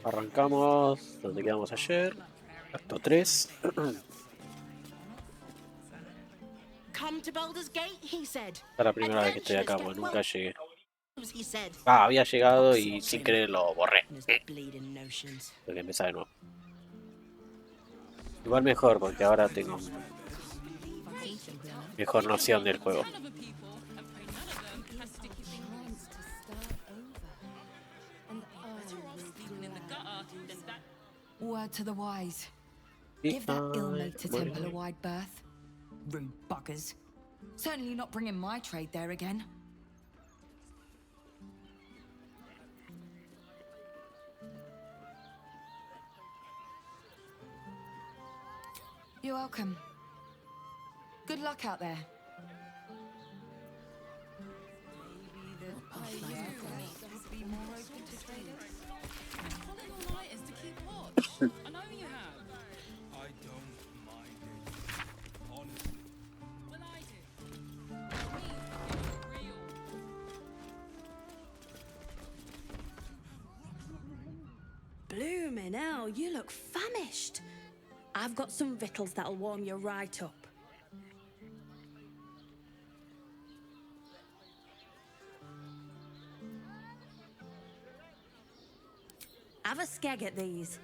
Arrancamos donde quedamos ayer. Acto 3. Come to Baldur's Gate, he said. Esta es la primera vez que estoy acá, porque nunca llegué. He said. Había llegado y sin querer lo borré. Bleeding notions. Tengo que empezar de nuevo. Igual mejor, porque ahora tengo mejor noción del juego. Word to the wise. Give that ill-mater temple a wide berth. Rude buggers. Certainly not bringing my trade there again. You're welcome. Good luck out there. Bloomin' hell, you look famished. I've got some victuals that'll warm you right up. Have a skeg at these.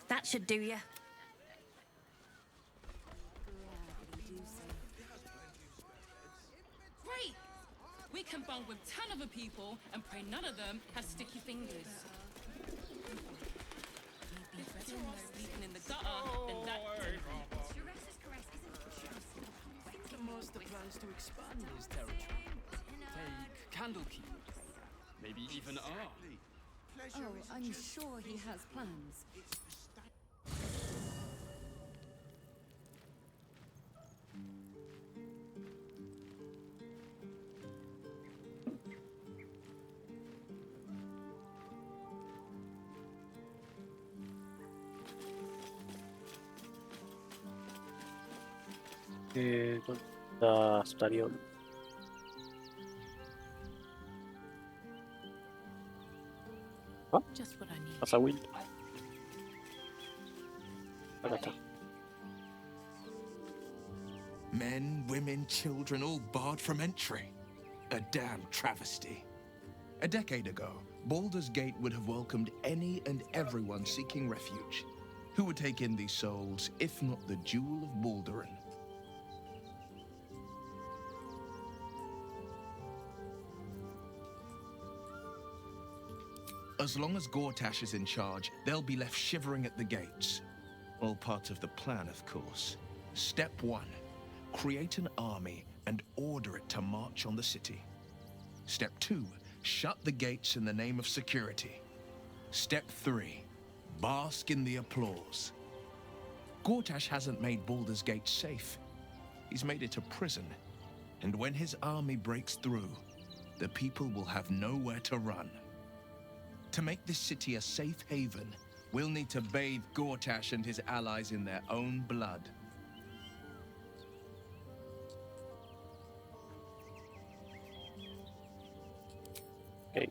That should do you. Great! We can bond with 10 other people and pray none of them have sticky fingers. If they're sleeping in the gutter, then that... The master plans to expand his territory. Take Candlekeep. Maybe even R. Oh, I'm sure he has plans. ¿Dónde está Sardothien? Just what I need. Pasa Will. Acá está. Men, women, children, all barred from entry. A damn travesty. A decade ago, Baldur's Gate would have welcomed any and everyone seeking refuge. Who would take in these souls, if not the Jewel of Baldurin? As long as Gortash is in charge, they'll be left shivering at the gates. All part of the plan, of course. Step 1. Create an army and order it to march on the city. Step 2. Shut the gates in the name of security. Step 3. Bask in the applause. Gortash hasn't made Baldur's Gate safe. He's made it a prison. And when his army breaks through, the people will have nowhere to run. To make this city a safe haven, we'll need to bathe Gortash and his allies in their own blood. Okay.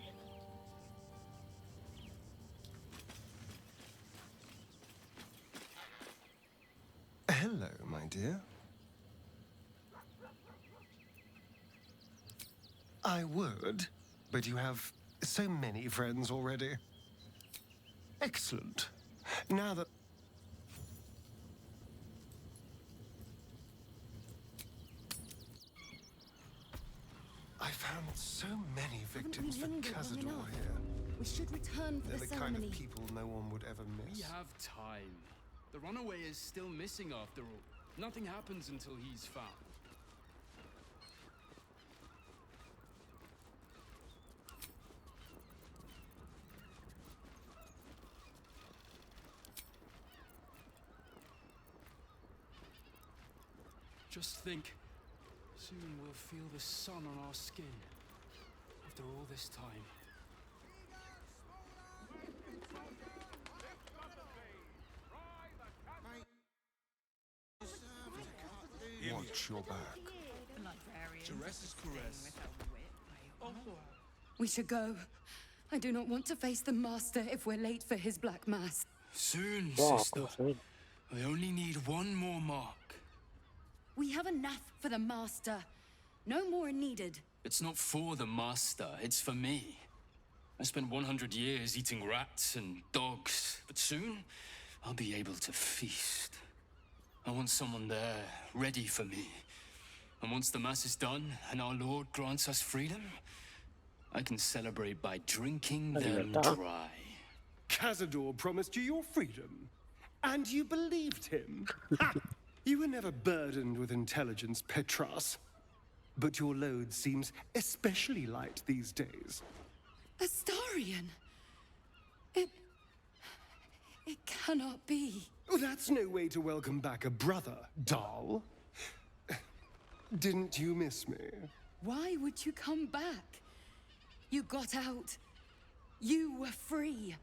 Hello, my dear. I would, but you have so many friends already. Excellent. Now that... I found so many victims for Cazador here. We should return for They're the the kind ceremony. of people no one would ever miss. We have time. The runaway is still missing after all. Nothing happens until he's found. Just think, soon we'll feel the sun on our skin. After all this time. Watch your back. We should go. I do not want to face the Master if we're late for his Black Mass. Soon, Wow, sister. cool. I only need one more mark. We have enough for the Master. No more needed. It's not for the Master, it's for me. I spent 100 years eating rats and dogs, but soon I'll be able to feast. I want someone there, ready for me. And once the Mass is done and our Lord grants us freedom, I can celebrate by drinking them dry. Cazador promised you your freedom, and you believed him. Ha! You were never burdened with intelligence, Petras. But your load seems especially light these days. Astarion! It cannot be. Oh, that's no way to welcome back a brother, doll. Didn't you miss me? Why would you come back? You got out. You were free.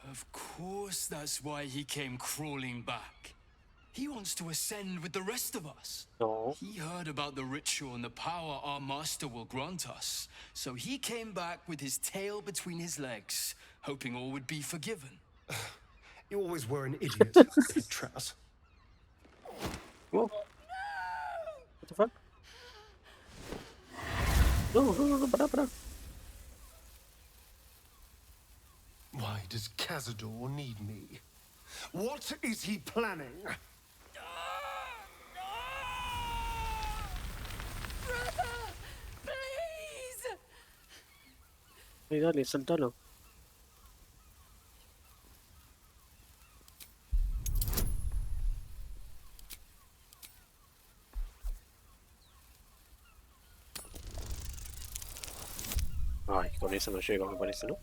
Of course that's why he came crawling back. He wants to ascend with the rest of us. No. He heard about the ritual and the power our master will grant us. So he came back with his tail between his legs, hoping all would be forgiven. You always were an idiot, Petras. Whoa. What the fuck? No, para. Why does Cazador need me? What is he planning? Brother! Please! Hey, dale, saltalo. Ay, con eso no llego, me parece, ¿no?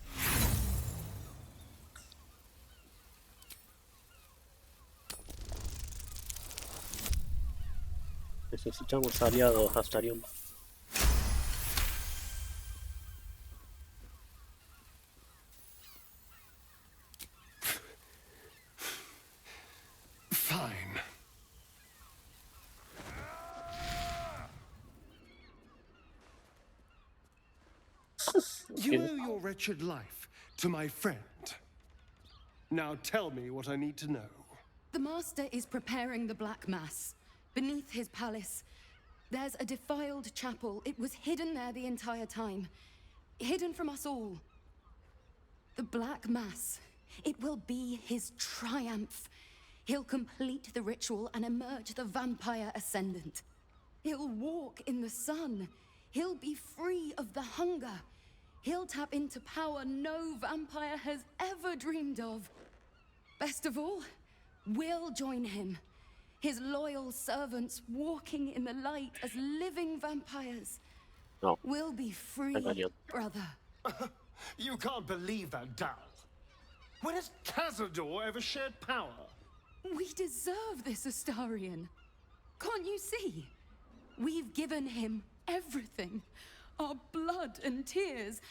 Necesitamos aliados, Astarion. Fine. You owe your wretched life to my friend. Now tell me what I need to know. The Master is preparing the Black Mass. Beneath his palace, there's a defiled chapel. It was hidden there the entire time. Hidden from us all. The Black Mass. It will be his triumph. He'll complete the ritual and emerge the vampire ascendant. He'll walk in the sun. He'll be free of the hunger. He'll tap into power no vampire has ever dreamed of. Best of all, we'll join him. His loyal servants walking in the light as living vampires. No. We'll be free, brother. You can't believe that, Dal. When has Cazador ever shared power? We deserve this, Astarion. Can't you see? We've given him everything. Our blood and tears.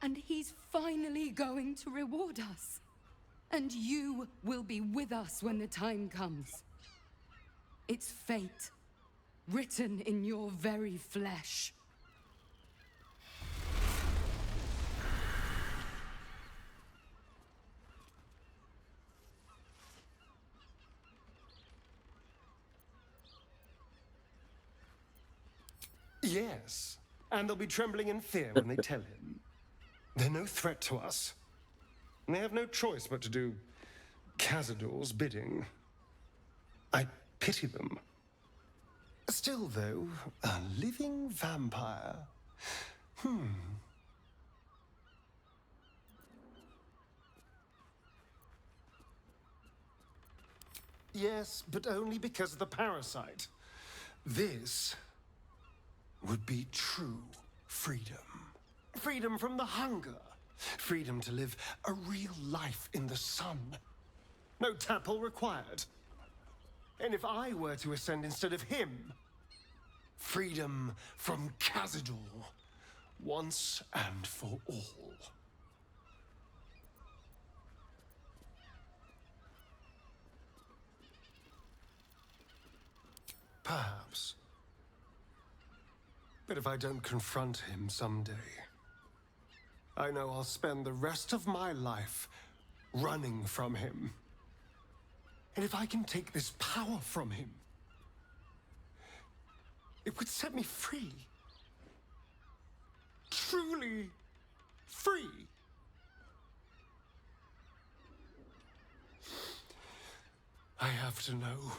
And he's finally going to reward us. And you will be with us when the time comes. It's fate, written in your very flesh. Yes, and they'll be trembling in fear when they tell him. They're no threat to us. And they have no choice but to do Cazador's bidding. I pity them. Still, though, a living vampire. Yes, but only because of the parasite. This would be true freedom. Freedom from the hunger. Freedom to live a real life in the sun. No tapple required. And if I were to ascend instead of him, freedom from Cazador, once and for all. Perhaps. But if I don't confront him someday, I know I'll spend the rest of my life running from him. And if I can take this power from him, it would set me free. Truly free. I have to know.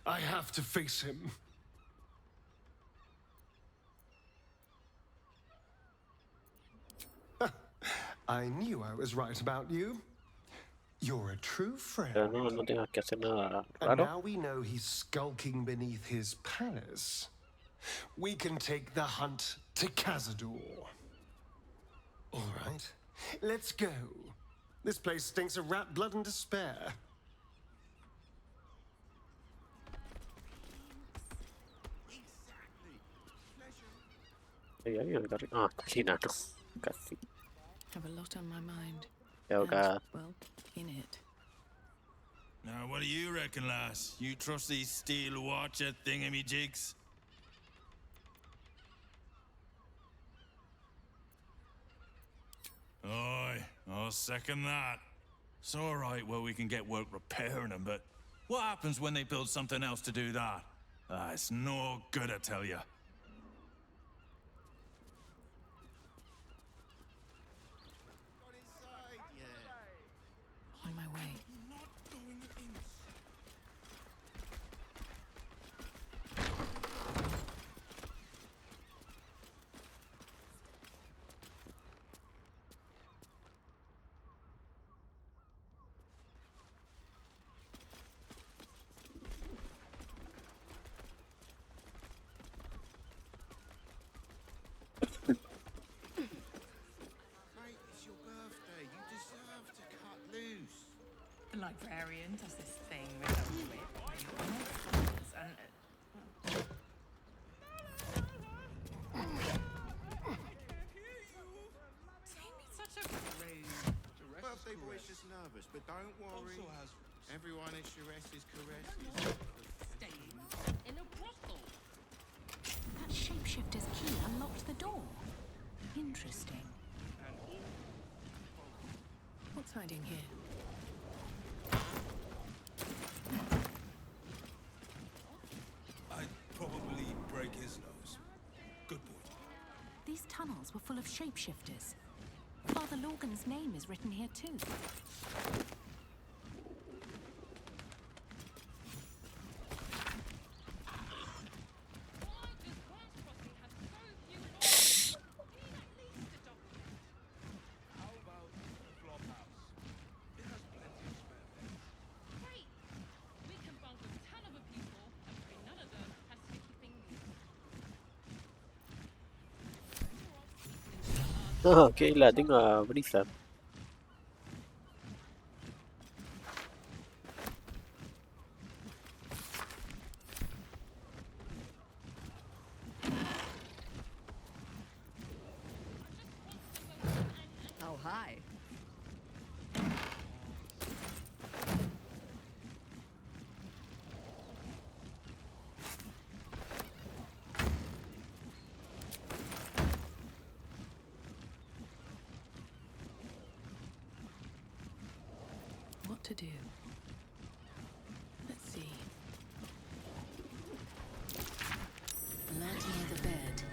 I have to face him. I knew I was right about you. You're a true friend. No, no tengo que hacer nada And raro. now we know he's skulking beneath his palace. We can take the hunt to Cazador. All right, let's go. This place stinks of rat blood and despair. Hay alguien acá arriba. Ah, cocina, no. Casi. Have a lot on my mind. Tengo que... And, well, in it. Now, what do you reckon, lass? You trust these steel watcher thingamajigs? Aye, I'll second that. It's all right where we can get work repairing them, but what happens when they build something else to do that? Ah, it's no good, I tell you. On my way. Mate, it's your birthday. You deserve to cut loose. The librarian does this thing with a whip and such a rude. Birthday boy's just nervous, but don't worry. Everyone is Shurese's caresses. Staying in a brothel. That shapeshifter's key unlocked the door. Interesting. What's hiding here? I'd probably break his nose. Good boy. These tunnels were full of shapeshifters. Father Lorgan's name is written here too. Ah, ok, la tengo a Brisa. Oh, hi. What to do? Let's see. Blood near the bed.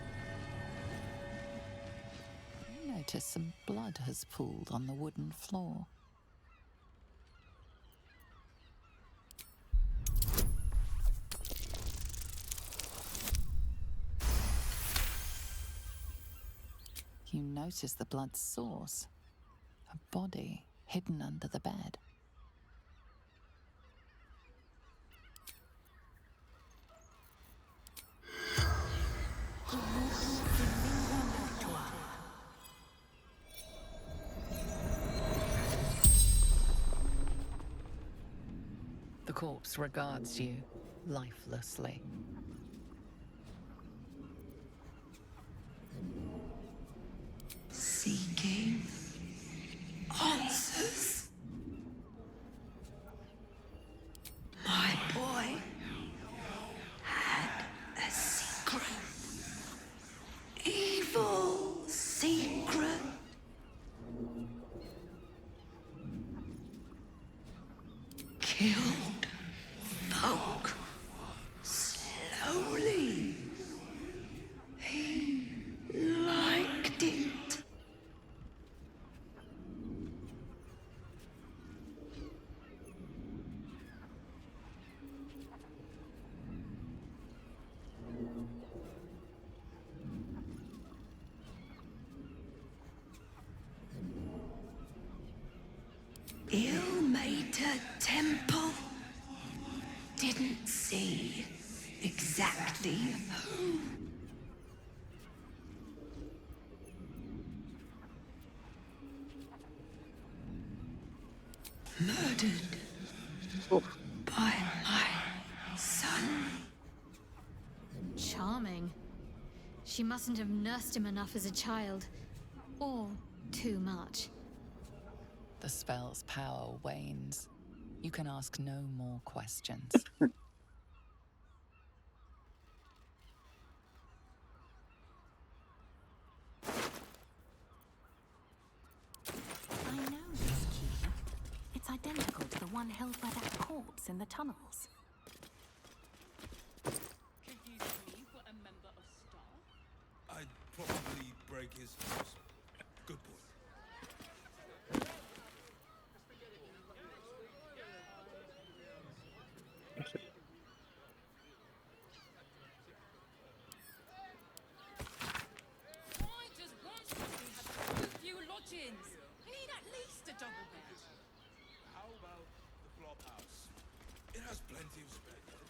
I notice some blood has pooled on the wooden floor. You notice the blood's source. A body hidden under the bed. corpse regards you lifelessly. Seeking answers. My boy had a secret. Evil secret. Killed folk slowly. He liked it. Ill-mater temple. Didn't see exactly who. Murdered by my son. Charming. She mustn't have nursed him enough as a child. Or too much. The spell's power wanes. You can ask no more questions. I know this key. It's identical to the one held by that corpse in the tunnels. I'd probably break his nose. Good boy. Why does one city have so few lodgings? We need at least a double bed. How about the flop house? It has plenty of spare beds.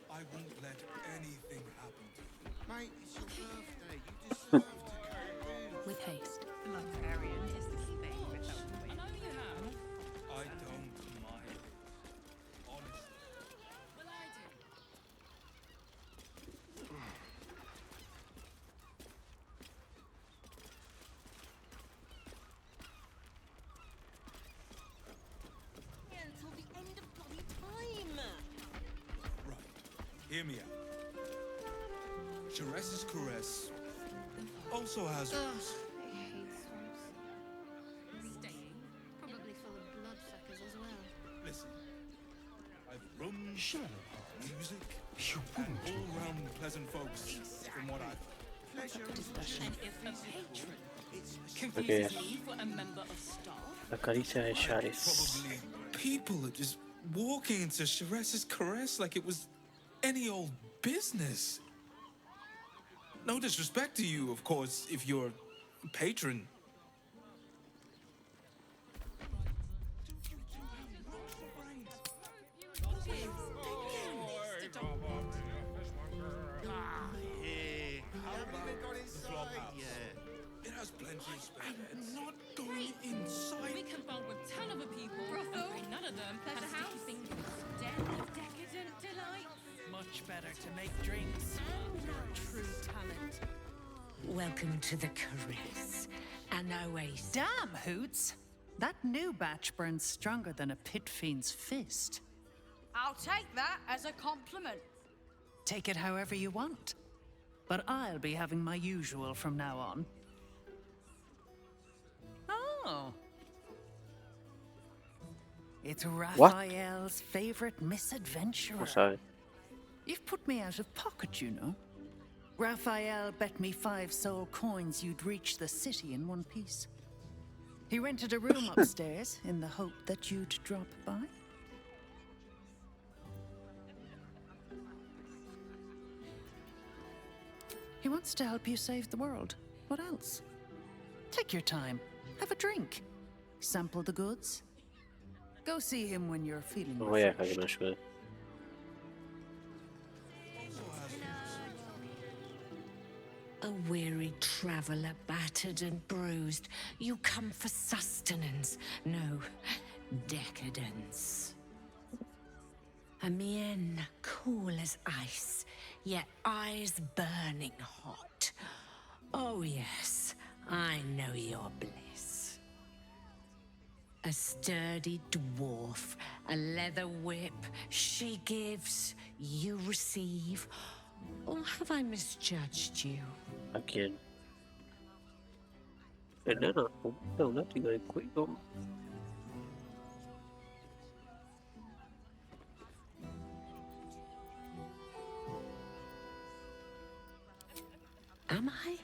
I won't let anything happen to you. Mate, it's your birthday. You deserve to go. With haste. Librarian is the thing with that. I know you have. I don't mind. Honestly. Well, I do. Until the end of bloody time. Hear me out. Ceres's caress also has rooms. I hate swamps. Staying. Probably full of bloodsuckers as well. Listen, I've rooms, music, and all-round pleasant folks from what I've... And if a patron Okay. confuses me for a member of staff, La caricia de Charis. Probably people are just walking into Ceres's caress like it was any old business. No disrespect to you, of course, if you're a patron. Here. Haven't even got inside yet. It has plenty of space. I'm not going inside. we can bunk with 10 other people, and none of them have sticky fingers. Den of decadent delight. Much better to make drinks. You're a true talent. Welcome to the caress. An oasis. Damn, Hoots! That new batch burns stronger than a pit fiend's fist. I'll take that as a compliment. Take it however you want. But I'll be having my usual from now on. Oh. It's Raphael's favorite misadventurer. No sabe. You've put me out of pocket, you know. Raphael bet me 5 soul coins you'd reach the city in one piece. He rented a room upstairs in the hope that you'd drop by. He wants to help you save the world. What else? Take your time. Have a drink. Sample the goods. Go see him when you're feeling وياك refreshed. هذه مشكلة. A weary traveller, battered and bruised, you come for sustenance, no decadence. A mien cool as ice, yet eyes burning hot. Oh yes, I know your bliss. A sturdy dwarf, a leather whip, she gives, you receive. Or have I misjudged you? أكيد. إن أنا أقوم دولتي غيكويكم. Am I?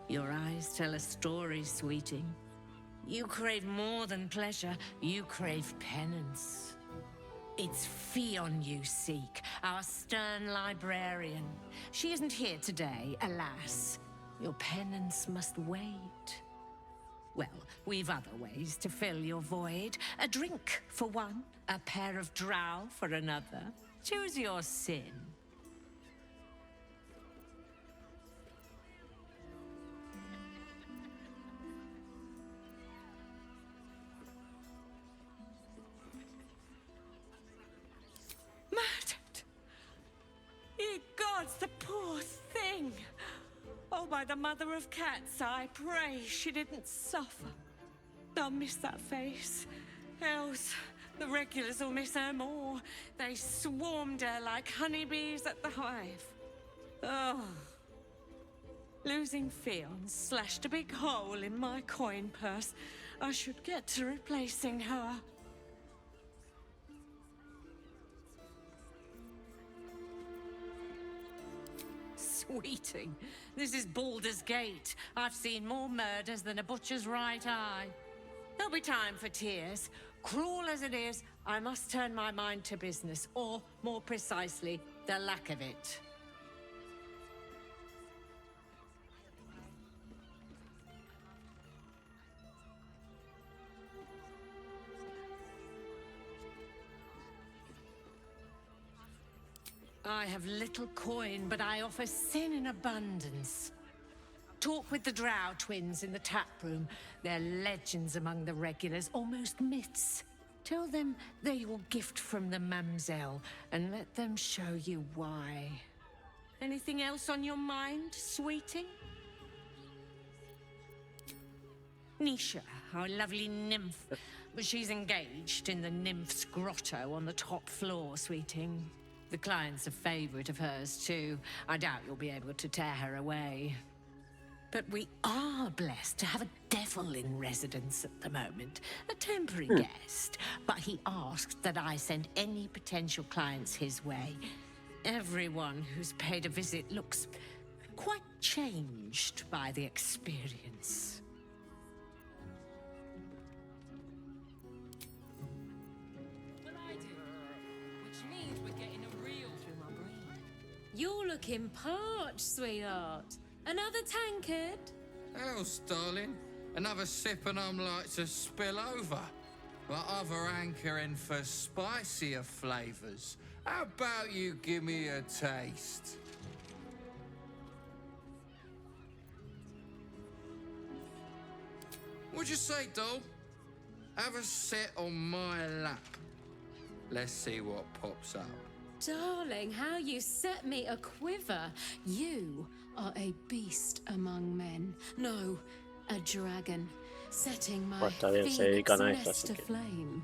Your eyes tell a story, sweeting. You crave more than pleasure, you crave penance. It's Fionn you seek, our stern librarian. She isn't here today, alas. Your penance must wait. Well, we've other ways to fill your void. A drink for one, a pair of drow for another. Choose your sin. Murdered! Ye gods, the poor thing! Oh, by the mother of cats, I pray she didn't suffer. I'll miss that face. Else, the regulars will miss her more. They swarmed her like honeybees at the hive. Oh. Losing Fionn slashed a big hole in my coin purse. I should get to replacing her. Sweeting, this is Baldur's Gate. I've seen more murders than a butcher's right eye. There'll be time for tears. Cruel as it is, I must turn my mind to business, or, more precisely, the lack of it. I have little coin, but I offer sin in abundance. Talk with the Drow twins in the tap room. They're legends among the regulars, almost myths. Tell them they're your gift from the Mamselle, and let them show you why. Anything else on your mind, sweeting? Nisha, our lovely nymph. But she's engaged in the nymph's grotto on the top floor, sweeting. The client's a favorite of hers, too. I doubt you'll be able to tear her away. But we are blessed to have a devil in residence at the moment. A temporary guest. But he asked that I send any potential clients his way. Everyone who's paid a visit looks quite changed by the experience. You're looking parched, sweetheart. Another tankard? Else, darling. Another sip and I'm like to spill over. But other hankering for spicier flavours. How about you give me a taste? What'd you say, doll? Have a sit on my lap. Let's see what pops up. Darling, how you set me a quiver. You are a beast among men. No, a dragon, setting my phoenix nest aflame.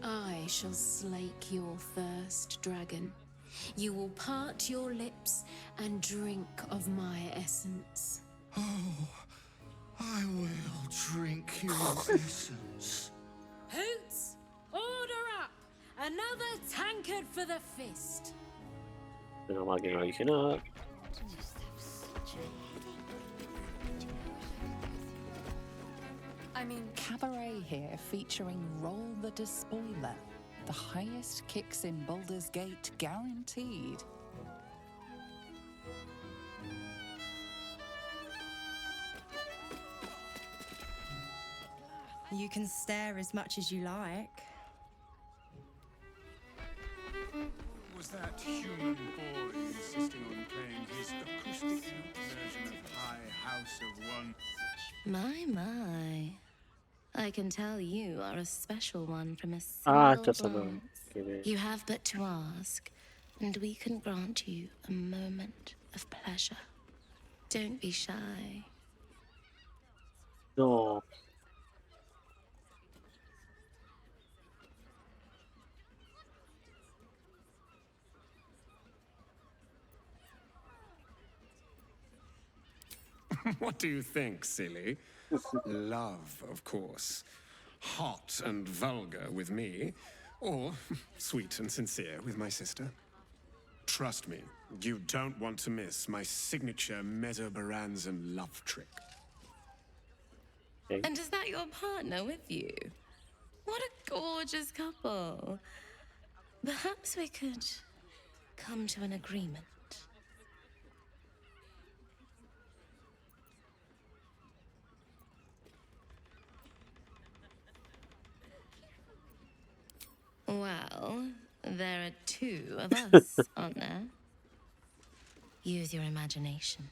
I shall slake your thirst, dragon. You will part your lips and drink of my essence. Oh, I will drink your essence. Hoots, order up! Another tankard for the fist. أنا ما أقدر عليك هنا. I mean, cabaret here featuring Roll the Despoiler. The highest kicks in Baldur's Gate guaranteed. You can stare as much as you like. Was that human boy insisting on playing his acoustic flute version of High House of One? My. I can tell you are a special one from a just single about. glance. You have but to ask, and we can grant you a moment of pleasure. Don't be shy. No. What do you think, silly? Love, of course. Hot and vulgar with me, or sweet and sincere with my sister. Trust me, you don't want to miss my signature Mesobaranzan love trick. And is that your partner with you? What a gorgeous couple. Perhaps we could come to an agreement. Well, there are two of us, aren't there? Use your imagination.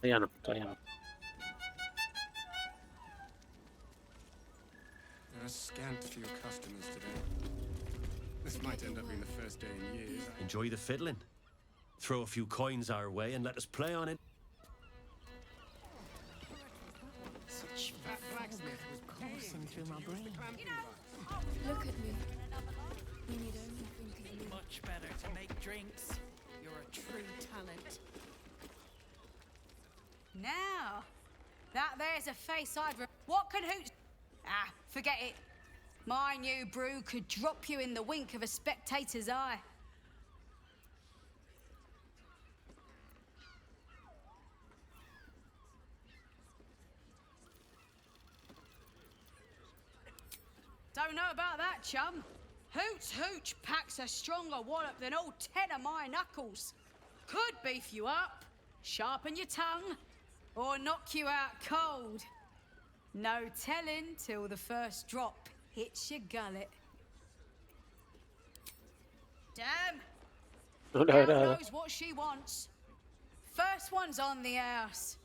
Todavía no, todavía no. There are scant few customers today. This might end up being the first day in years. Enjoy the fiddling. Throw a few coins our way and let us play on it. Such blacksmith was coursing through my brain. Look at me. We need only think of you. Much better to make drinks. You're a true talent. Now, that there's a face I'd... What can Hoots... Ah, forget it. My new brew could drop you in the wink of a spectator's eye. Don't know about that, chum. Hoots Hooch packs a stronger wallop than all 10 of my knuckles. Could beef you up, sharpen your tongue, or knock you out cold. No telling till the first drop hits your gullet. Damn! Gal knows what she wants. First one's on the house.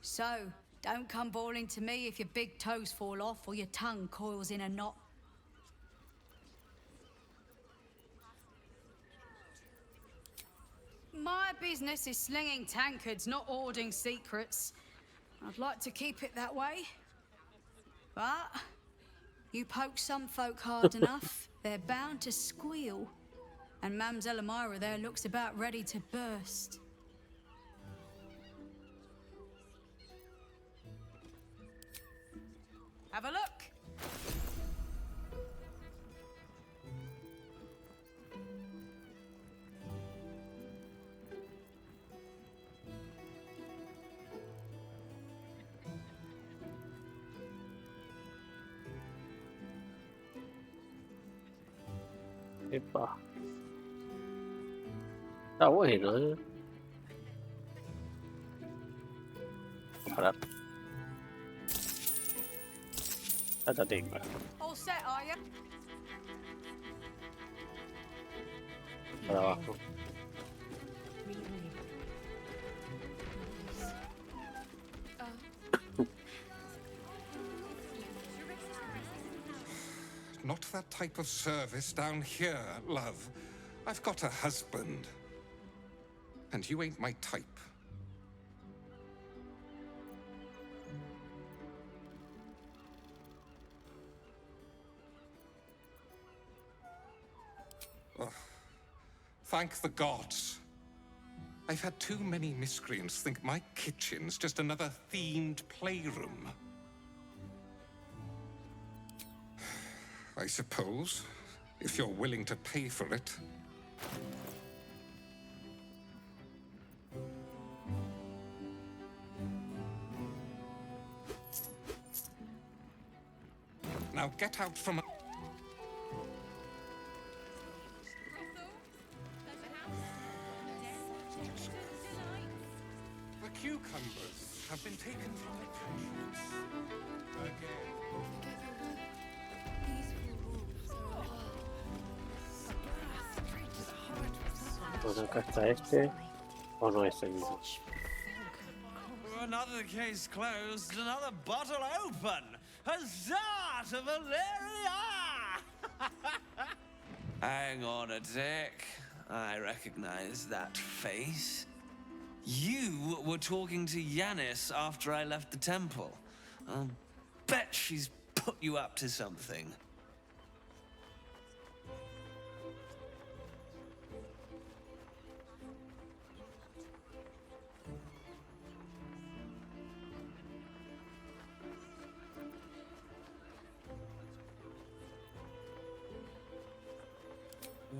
So, don't come bawling to me if your big toes fall off or your tongue coils in a knot. My business is slinging tankards, not hoarding secrets. I'd like to keep it that way. But you poke some folk hard enough, they're bound to squeal. And Mamselle Elmira there looks about ready to burst. Have a look. Epa. Está bueno, ¿eh? Parar. Ya te tengo. All set, are you? Para abajo. Not that type of service down here, love. I've got a husband. And you ain't my type. Oh, thank the gods. I've had too many miscreants think my kitchen's just another themed playroom. I suppose, if you're willing to pay for it. Now get out from... The cucumbers have been taken from the patients. Pues acá está este. O no es el mismo. Another case closed, another bottle open. Huzzah to Valeria! Hang on a tick. I recognize that face. You were talking to Yanis after I left the temple. I'll bet she's put you up to something.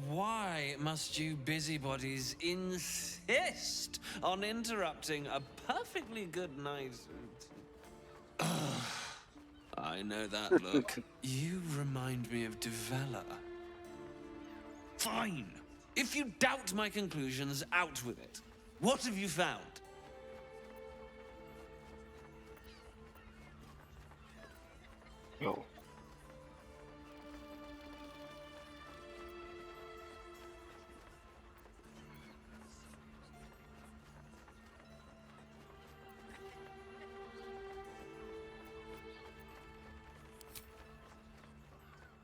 Why must you busybodies insist on interrupting a perfectly good night? I know that look. You remind me of Devella. Fine. If you doubt my conclusions, out with it. What have you found? No.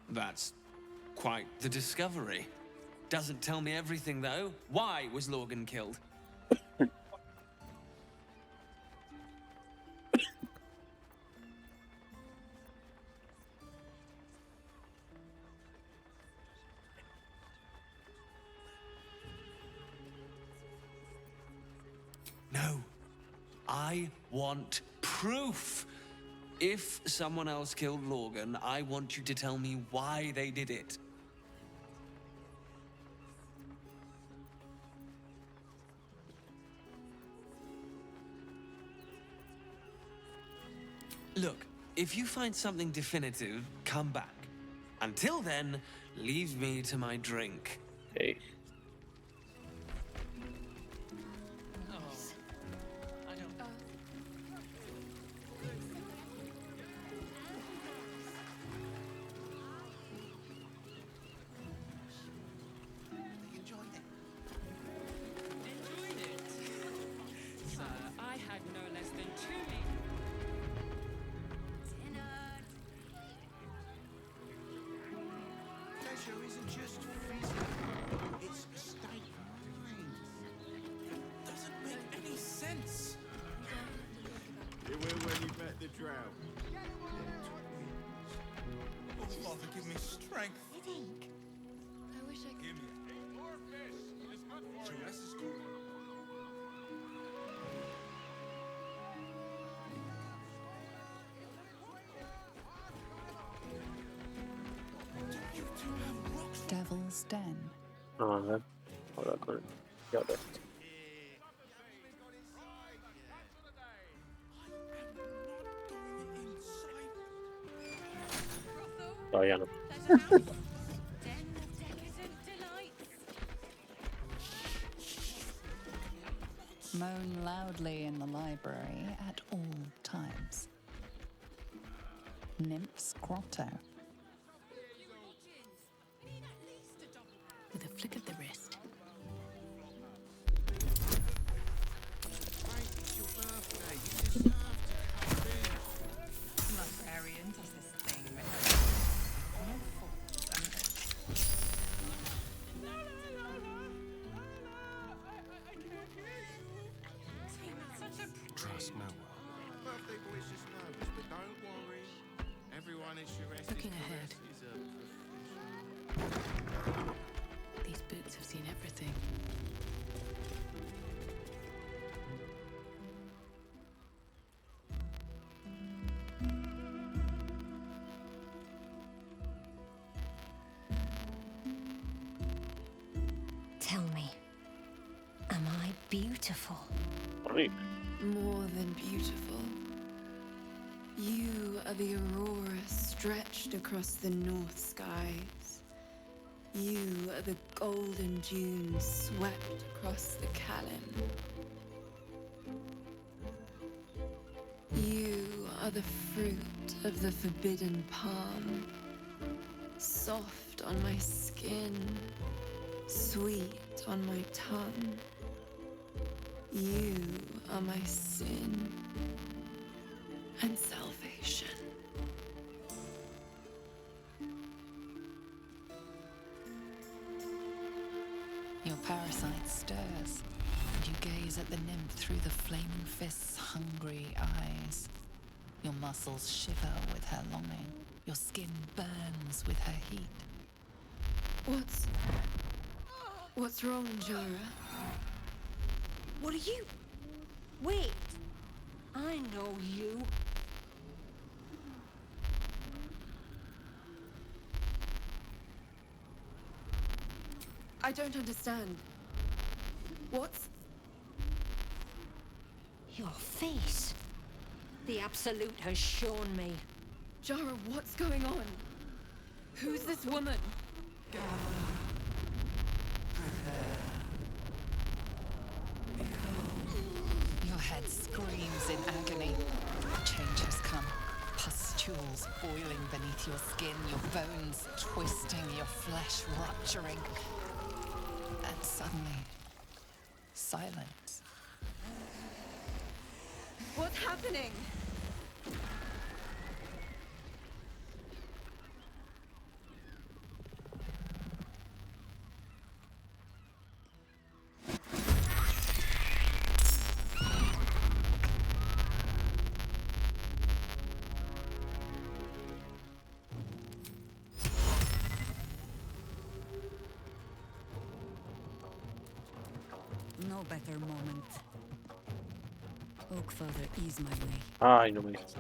That's quite the discovery. Doesn't tell me everything, though. Why was Lorgan killed? No. I want proof. If someone else killed Lorgan, I want you to tell me why they did it. Look, if you find something definitive, come back. Until then, leave me to my drink. Hey. Devil's Den. A ver. Ahora con el diablo. Todavía no. Moan loudly in the library at all times. Nymph's Grotto. With a flick of the wrist. Librarian does this thing with Trust no one. Birthday boy's just nervous, but don't worry. Everyone is Shiraz. Looking ahead. These boots have seen everything. Tell me, am I beautiful? Right. More than beautiful. You are the aurora stretched across the north skies. You are the golden dunes swept across the Callan. You are the fruit of the forbidden palm, soft on my skin, sweet on my tongue. You are my sin and salvation. Your parasite stirs, and you gaze at the nymph through the flaming fist's hungry eyes. Your muscles shiver with her longing. Your skin burns with her heat. What's wrong, Jara? What are you? Wait. I know you. I don't understand. What's... Your face. The Absolute has shown me. Jara, what's going on? Who's this woman? Your head screams in agony. Change has come. Pustules boiling beneath your skin, your bones twisting, your flesh rupturing. And suddenly, silence. What's happening? No better moment. Oak Father, ease my way. Ay, no me digas.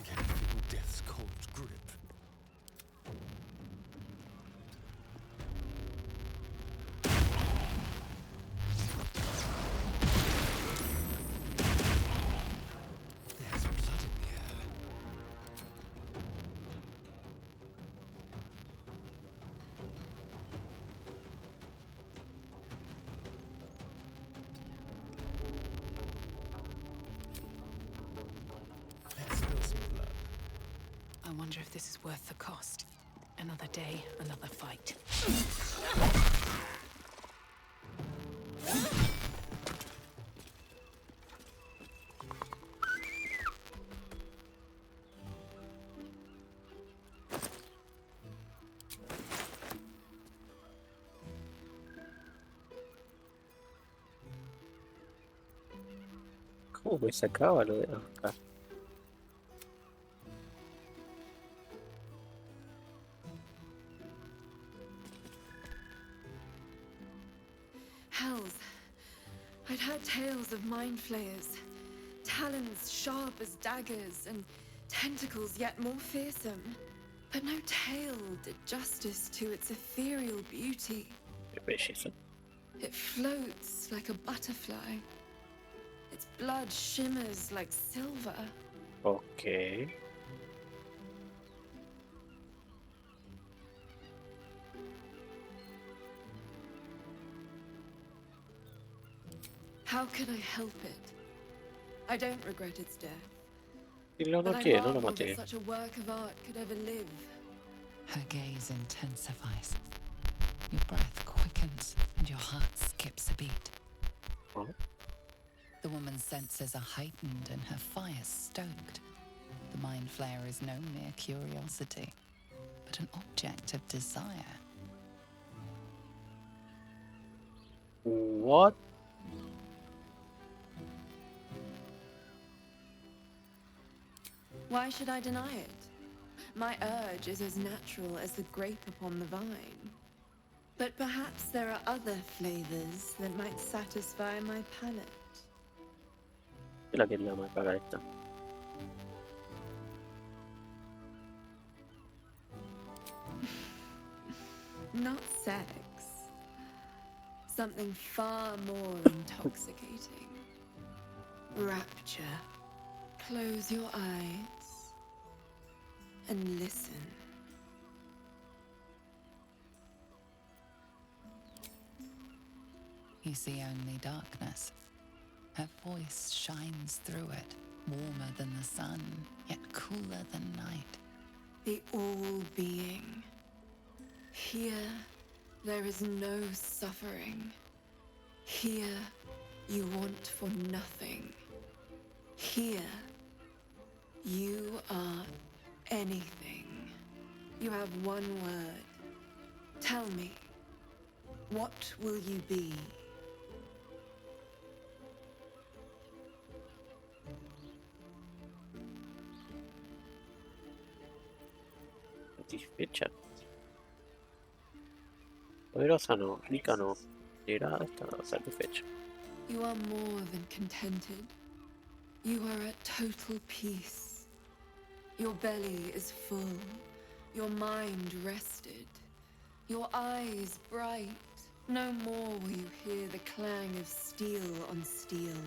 Can feel death's cold grip. There's blood in the air. Let's spill some blood. I wonder if this is worth the cost. Another day, another fight. ¿Cómo me sacaba lo de acá? Hells. I'd heard tales of mind flayers. Talons sharp as daggers and tentacles yet more fearsome. But no tale did justice to its ethereal beauty. Qué belleza. It floats like a butterfly. Its blood shimmers like silver. Ok. How could I help it? I don't regret its death. Y lo But I noté, no lo marvel maté. that such a work of art could ever live. Her gaze intensifies. Your breath quickens and your heart skips a beat. Oh. The woman's senses are heightened and her fire stoked. The mind flayer is no mere curiosity, but an object of desire. What? Why should I deny it? My urge is as natural as the grape upon the vine. But perhaps there are other flavors that might satisfy my palate. ¿Qué la quería más pagar esta? Not sex. Something far more intoxicating. Rapture. Close your eyes and listen. You see only darkness. Her voice shines through it, warmer than the sun, yet cooler than night. The all-being. Here, there is no suffering. Here, you want for nothing. Here, you are anything. You have one word. Tell me, what will you be? Satisfecha. Poderosa no, rica no. Liberada está satisfecha. You are more than contented. You are at total peace. Your belly is full. Your mind rested. Your eyes bright. No more will you hear the clang of steel on steel.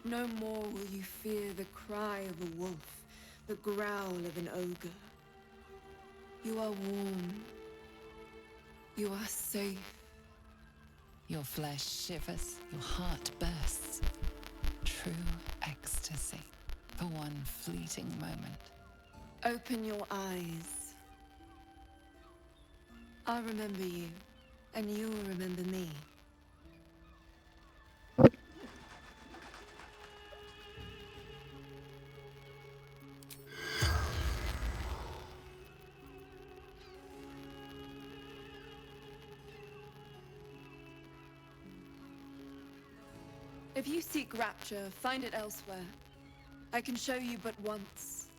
No more will you fear the cry of a wolf, the growl of an ogre. You are warm. You are safe. Your flesh shivers, your heart bursts. True ecstasy for one fleeting moment. Open your eyes. I'll remember you, and you will remember me. If you seek rapture, find it elsewhere. I can show you but once.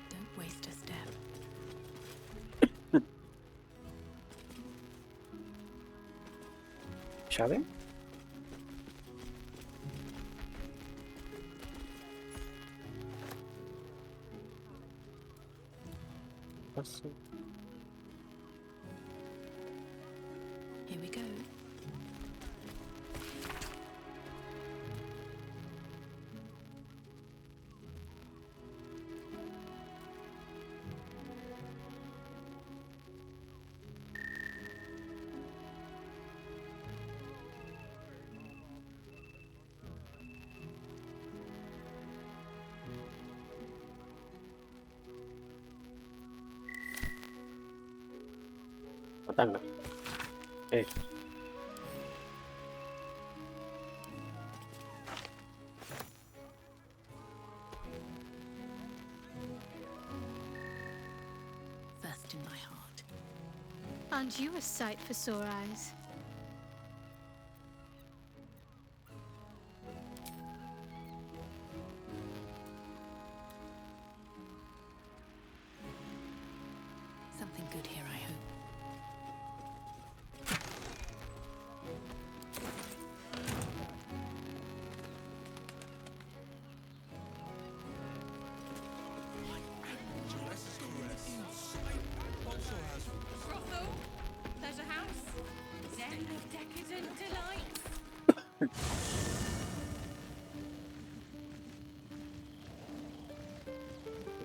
Don't waste a step. ¿Llave? Paso. Here we go. Matarla. First in my heart. Aren't you a sight for sore eyes? Something good here, I hope. Brothel, pleasure house, den of decadent delights.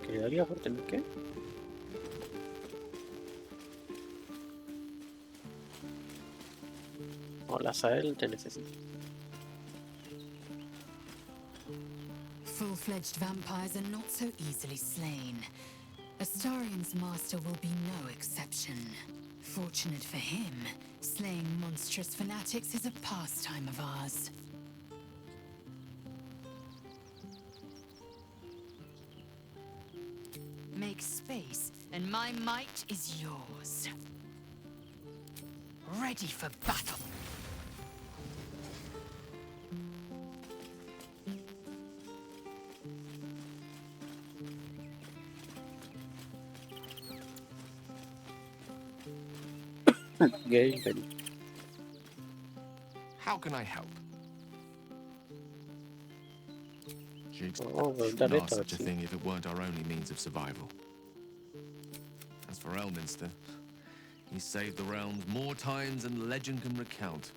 ¿Quedaría por tener qué? Hola, Sael, te necesito. Full-fledged vampires are not so easily slain. Astarian's master will be no exception. Fortunate for him, slaying monstrous fanatics is a pastime of ours. Make space, and my might is yours. Ready for battle. Engagement. How can I help? Oh, we've Shouldn't done it, ask such a Archie. thing if it weren't our only means of survival. As for Elminster, he saved the realms more times than legend can recount.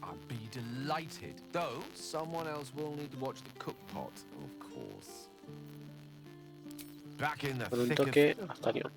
I'd be delighted, though someone else will need to watch the cookpot, of course. Back in the Con un thick of... toque hasta Lyon.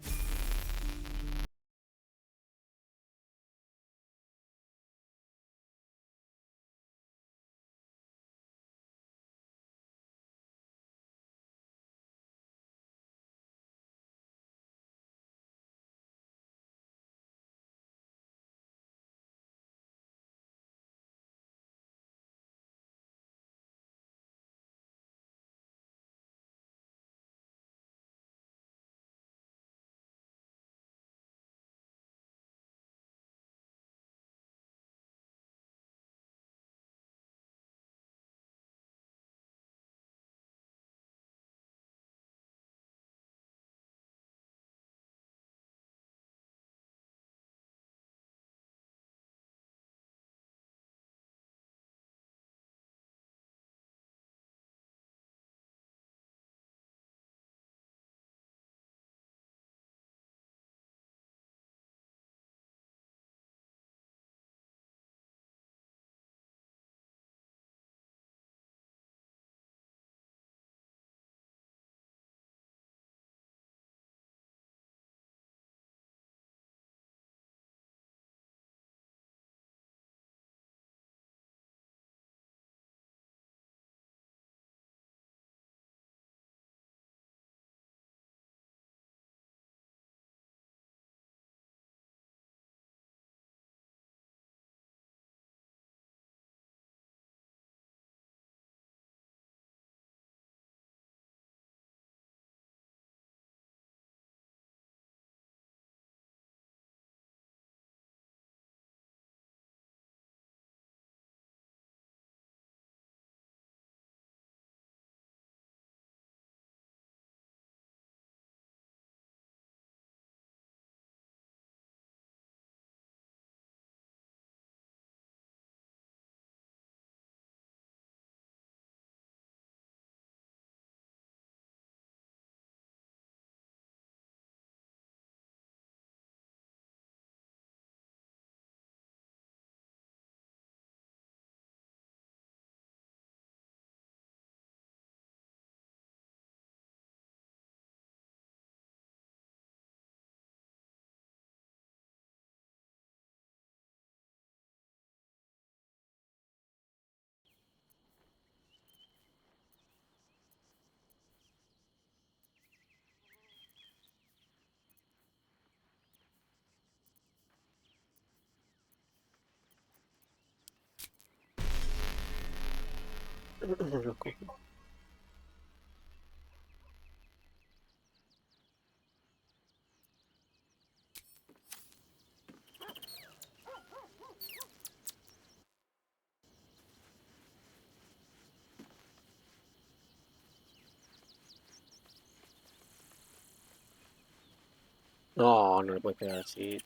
No, no le puede quedar así.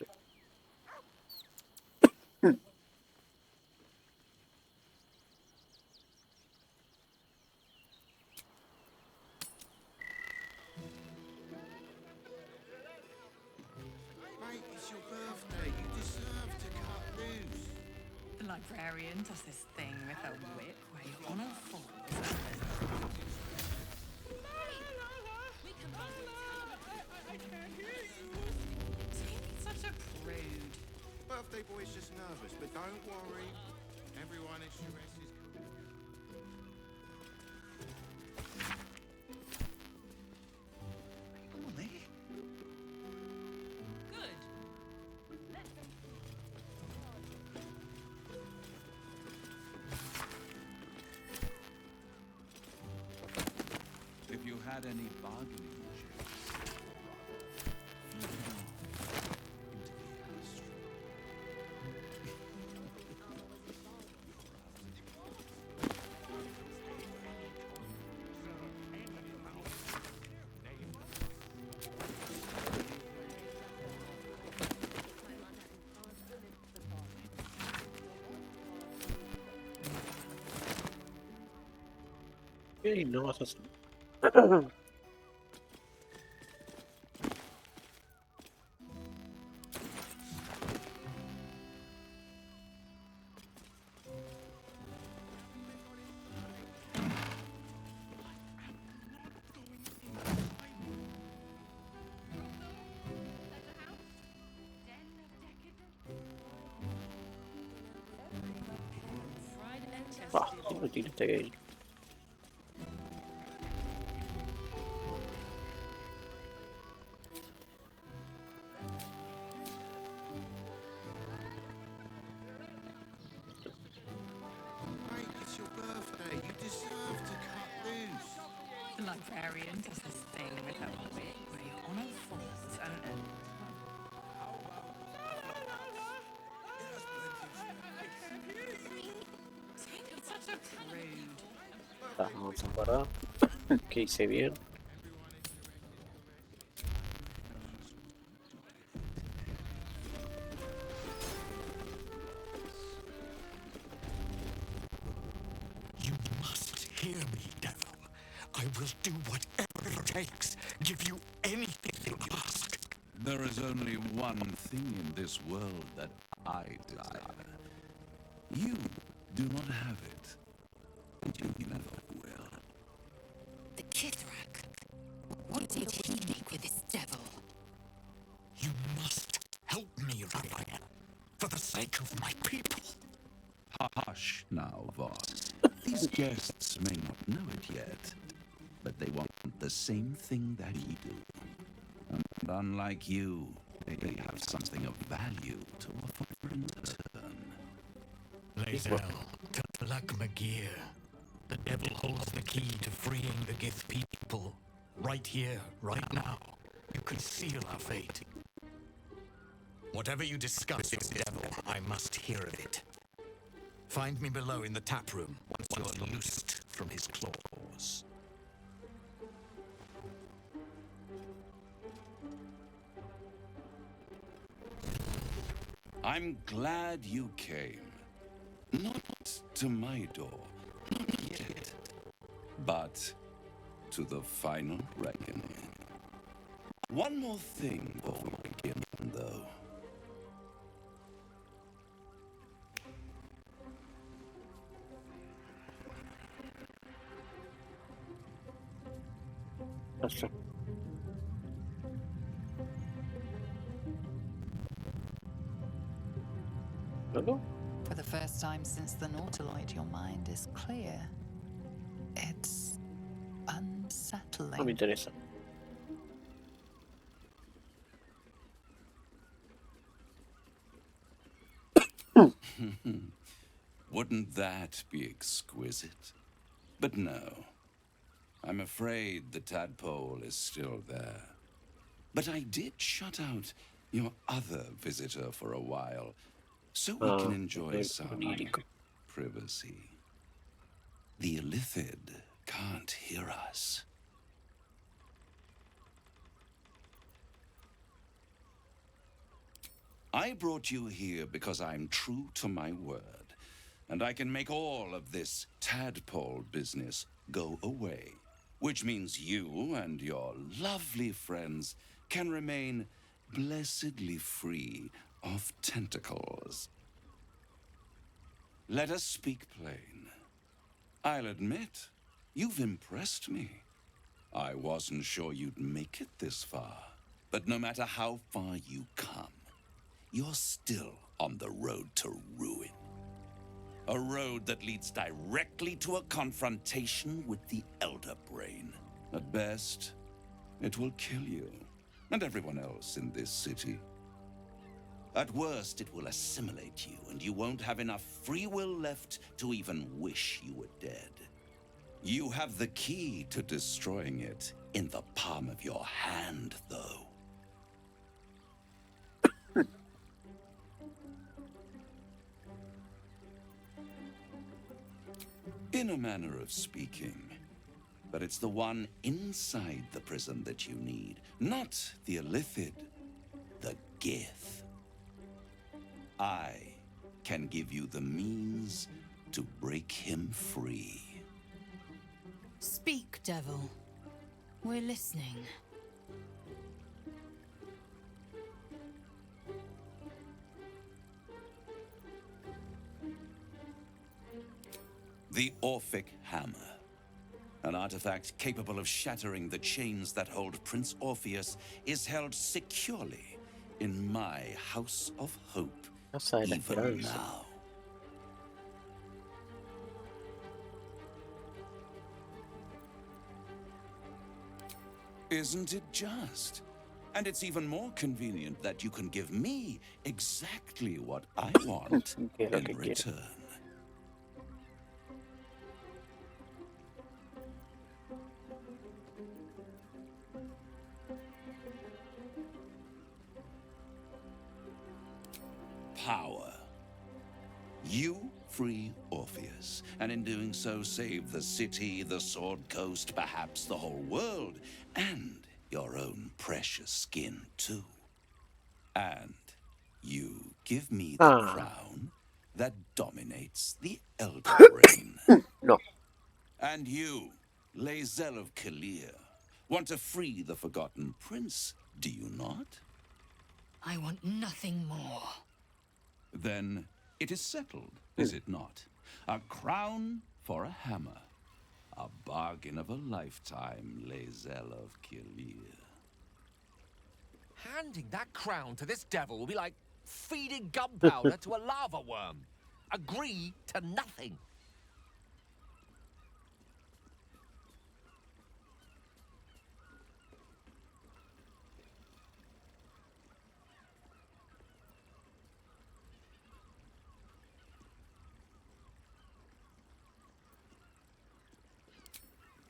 Mate, it's your birthday. You deserve to cut loose. The librarian does this thing with a whip where you're on all fours. Such a prude. Birthday boy's just nervous, but don't worry. Everyone at Shiraz is... If you had any bargaining chips, fling it off into the astral. Ok, no vas a hacer. Ah, no tiene este gay. Mate, it's your birthday. You deserve to cut loose. The librarian does this thing with her wit where you honour faults and it's such a rude. Ah, vamos a parar. ¿Qué hice bien? You must hear me, devil. I will do whatever it takes. Give you anything you ask. There is only one thing in this world that I desire. You do not have it. And you never will. The Kithrak. What did he make with this devil? You must help me, Rabbi, for the sake of my people. Hush now, Voss. These guests may not know it yet, but they want the same thing that you do. And unlike you, they have something of value to offer in return. Lazel, Katlak Magir. The devil holds the key to freeing the Gith people. Right here, right now. You can seal our fate. Whatever you discuss with the devil, I must hear of it. Find me below in the tap room once you're loosed from his claws. I'm glad you came. Not to my door, not yet, but to the final reckoning. One more thing before we begin, though. That's true. Hello? For the first time since the Nautiloid, your mind is clear. It's unsettling. No me interesa. Wouldn't that be exquisite? But no. I'm afraid the tadpole is still there. But I did shut out your other visitor for a while, so we can enjoy some privacy. The Illithid can't hear us. I brought you here because I'm true to my word, and I can make all of this tadpole business go away, which means you and your lovely friends can remain blessedly free of tentacles. Let us speak plain. I'll admit, you've impressed me. I wasn't sure you'd make it this far, but no matter how far you come, you're still on the road to ruin. A road that leads directly to a confrontation with the Elder Brain. At best, it will kill you, and everyone else in this city. At worst, it will assimilate you, and you won't have enough free will left to even wish you were dead. You have the key to destroying it in the palm of your hand, though. In a manner of speaking. But it's the one inside the prison that you need, not the Illithid, the Gith. I can give you the means to break him free. Speak, devil. We're listening. The Orphic Hammer. An artifact capable of shattering the chains that hold Prince Orpheus is held securely in my House of Hope, even now. Isn't it just? And it's even more convenient that you can give me exactly what I want in return. Power. You free Orpheus, and in doing so save the city, the Sword Coast, perhaps the whole world, and your own precious skin too. And you give me the crown that dominates the Elder Reign. No. And you, Lae'zel of Kalir, want to free the Forgotten Prince, do you not? I want nothing more. Then it is settled, is it not? A crown for a hammer. A bargain of a lifetime, Lae'zel of Kalir. Handing that crown to this devil will be like feeding gunpowder to a lava worm. Agree to nothing.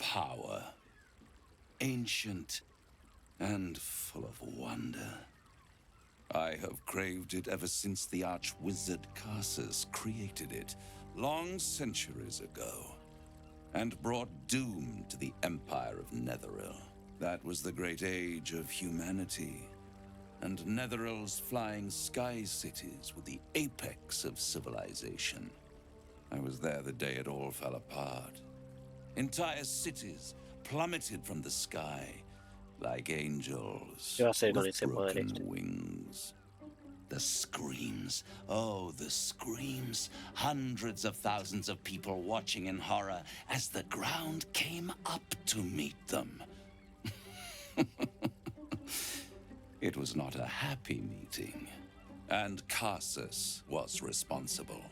Power. Ancient and full of wonder. I have craved it ever since the arch-wizard Karsus created it, long centuries ago, and brought doom to the Empire of Netheril. That was the great age of humanity, and Netheril's flying sky cities were the apex of civilization. I was there the day it all fell apart. Entire cities plummeted from the sky like angels with broken wings. The screams, oh, the screams. Hundreds of thousands of people watching in horror as the ground came up to meet them. It was not a happy meeting, and Karsus was responsible.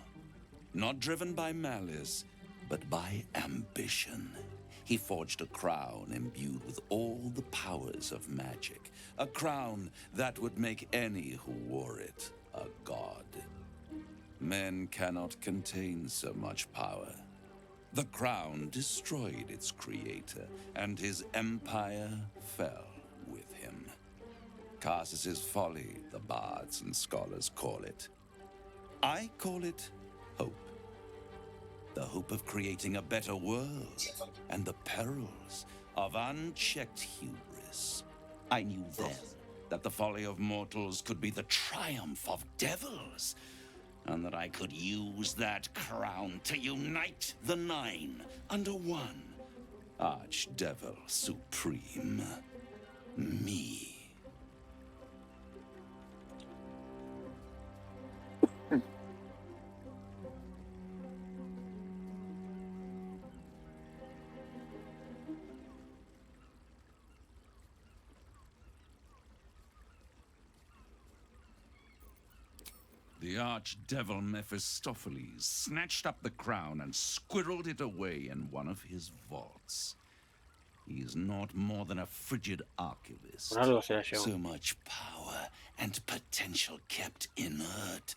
Not driven by malice, but by ambition. He forged a crown imbued with all the powers of magic. A crown that would make any who wore it a god. Men cannot contain so much power. The crown destroyed its creator, and his empire fell with him. Karsus's folly, the bards and scholars call it. I call it hope. The hope of creating a better world, and the perils of unchecked hubris. I knew then that the folly of mortals could be the triumph of devils, and that I could use that crown to unite the Nine under one Archdevil Supreme. Me. The archdevil Mephistopheles snatched up the crown and squirreled it away in one of his vaults. He is not more than a frigid archivist. So much power and potential kept inert.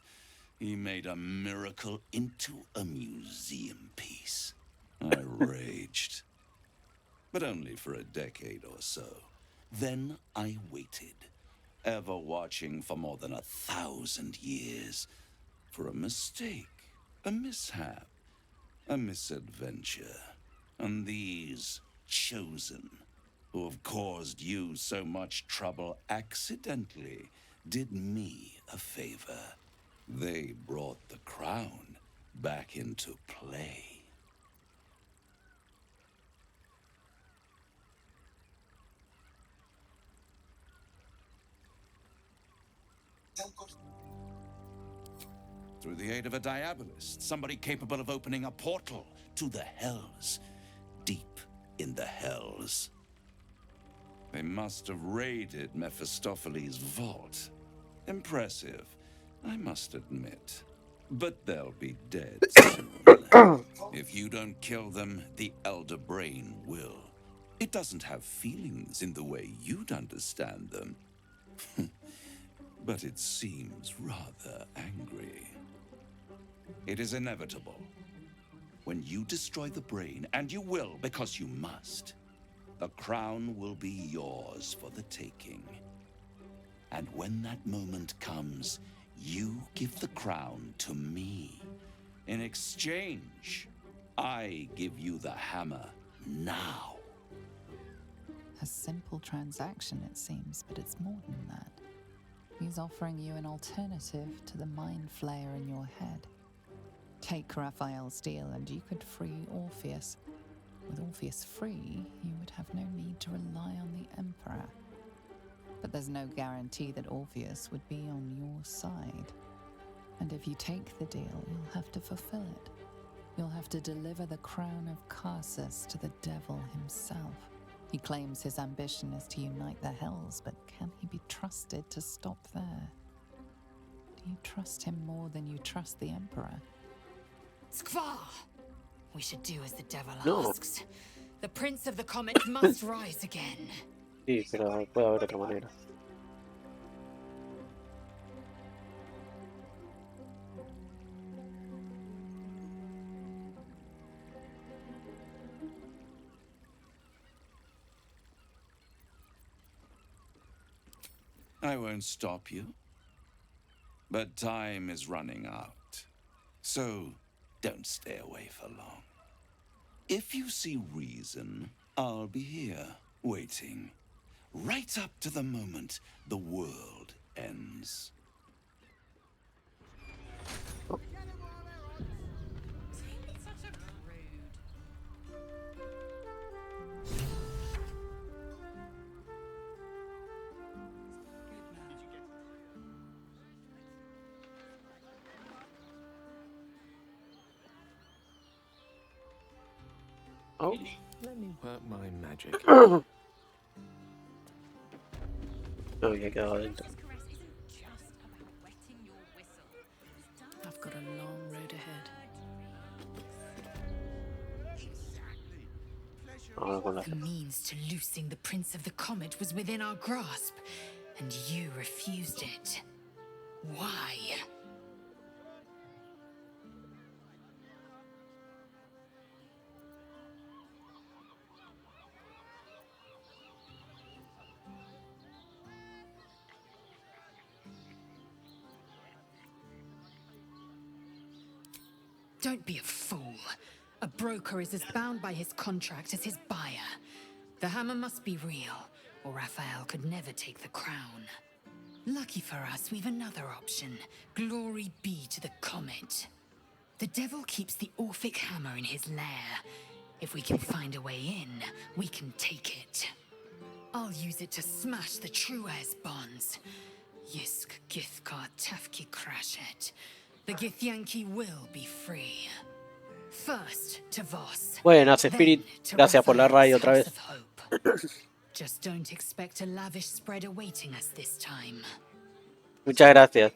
He made a miracle into a museum piece. I raged. But only for a decade or so. Then I waited. Ever watching for more than 1,000 years for a mistake, a mishap, a misadventure. And these chosen, who have caused you so much trouble accidentally, did me a favor. They brought the crown back into play. Through the aid of a diabolist, somebody capable of opening a portal to the hells, deep in the hells. They must have raided Mephistopheles' vault. Impressive, I must admit. But they'll be dead soon. If you don't kill them, the Elder Brain will. It doesn't have feelings in the way you'd understand them. But it seems rather angry. It is inevitable. When you destroy the brain, and you will because you must, the crown will be yours for the taking. And when that moment comes, you give the crown to me. In exchange, I give you the hammer now. A simple transaction, it seems, but it's more than that. He's offering you an alternative to the mind flayer in your head. Take Raphael's deal and you could free Orpheus. With Orpheus free, you would have no need to rely on the Emperor. But there's no guarantee that Orpheus would be on your side. And if you take the deal, you'll have to fulfill it. You'll have to deliver the crown of Carsus to the devil himself. He claims his ambition is to unite the hells, but can he be trusted to stop there? Do you trust him more than you trust the Emperor? Skvar! We should do as the devil No. asks. The Prince of the Comet must rise again. Sí, pero puede haber otra manera. I won't stop you. But time is running out. So don't stay away for long. If you see reason, I'll be here, waiting. Right up to the moment the world ends. Oh. Let me work my magic. No, ya quedado adentro. I've got a long road ahead. Ahora con la... The means to loosing the Prince of the Comet was within our grasp, and you refused it. Why? Don't be a fool. A broker is as bound by his contract as his buyer. The hammer must be real, or Raphael could never take the crown. Lucky for us, we've another option. Glory be to the comet. The devil keeps the Orphic hammer in his lair. If we can find a way in, we can take it. I'll use it to smash the true heirs' bonds. Yisk Githkar Tafki Crashet. The Githyanki will be free. First to Voss. Buenas, Spirit. Gracias por la radio otra vez. Just don't expect a lavish spread awaiting us this time. Muchas gracias.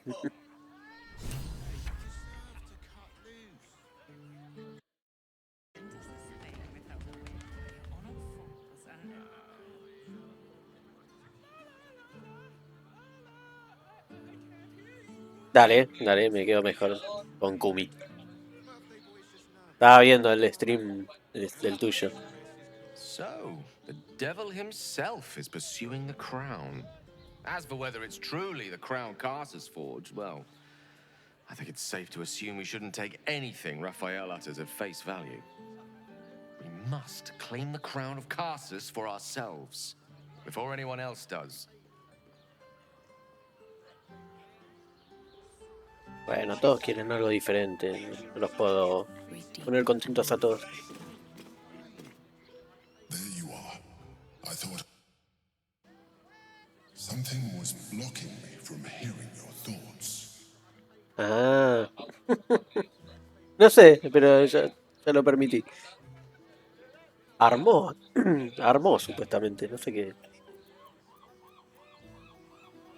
Dale, dale, me quedo mejor con Kumi. Estaba viendo el stream del tuyo. So, the devil himself is pursuing the crown. As for whether it's truly the crown Carsus forged, well, I think it's safe to assume we shouldn't take anything Raphael utters at face value. We must claim the crown of Carsus for ourselves, before anyone else does. Bueno, todos quieren algo diferente. No los puedo poner contentos a todos. Something was blocking me from hearing your thoughts. Ah. No sé, pero ya lo permití. Armó. Armó, supuestamente. No sé qué.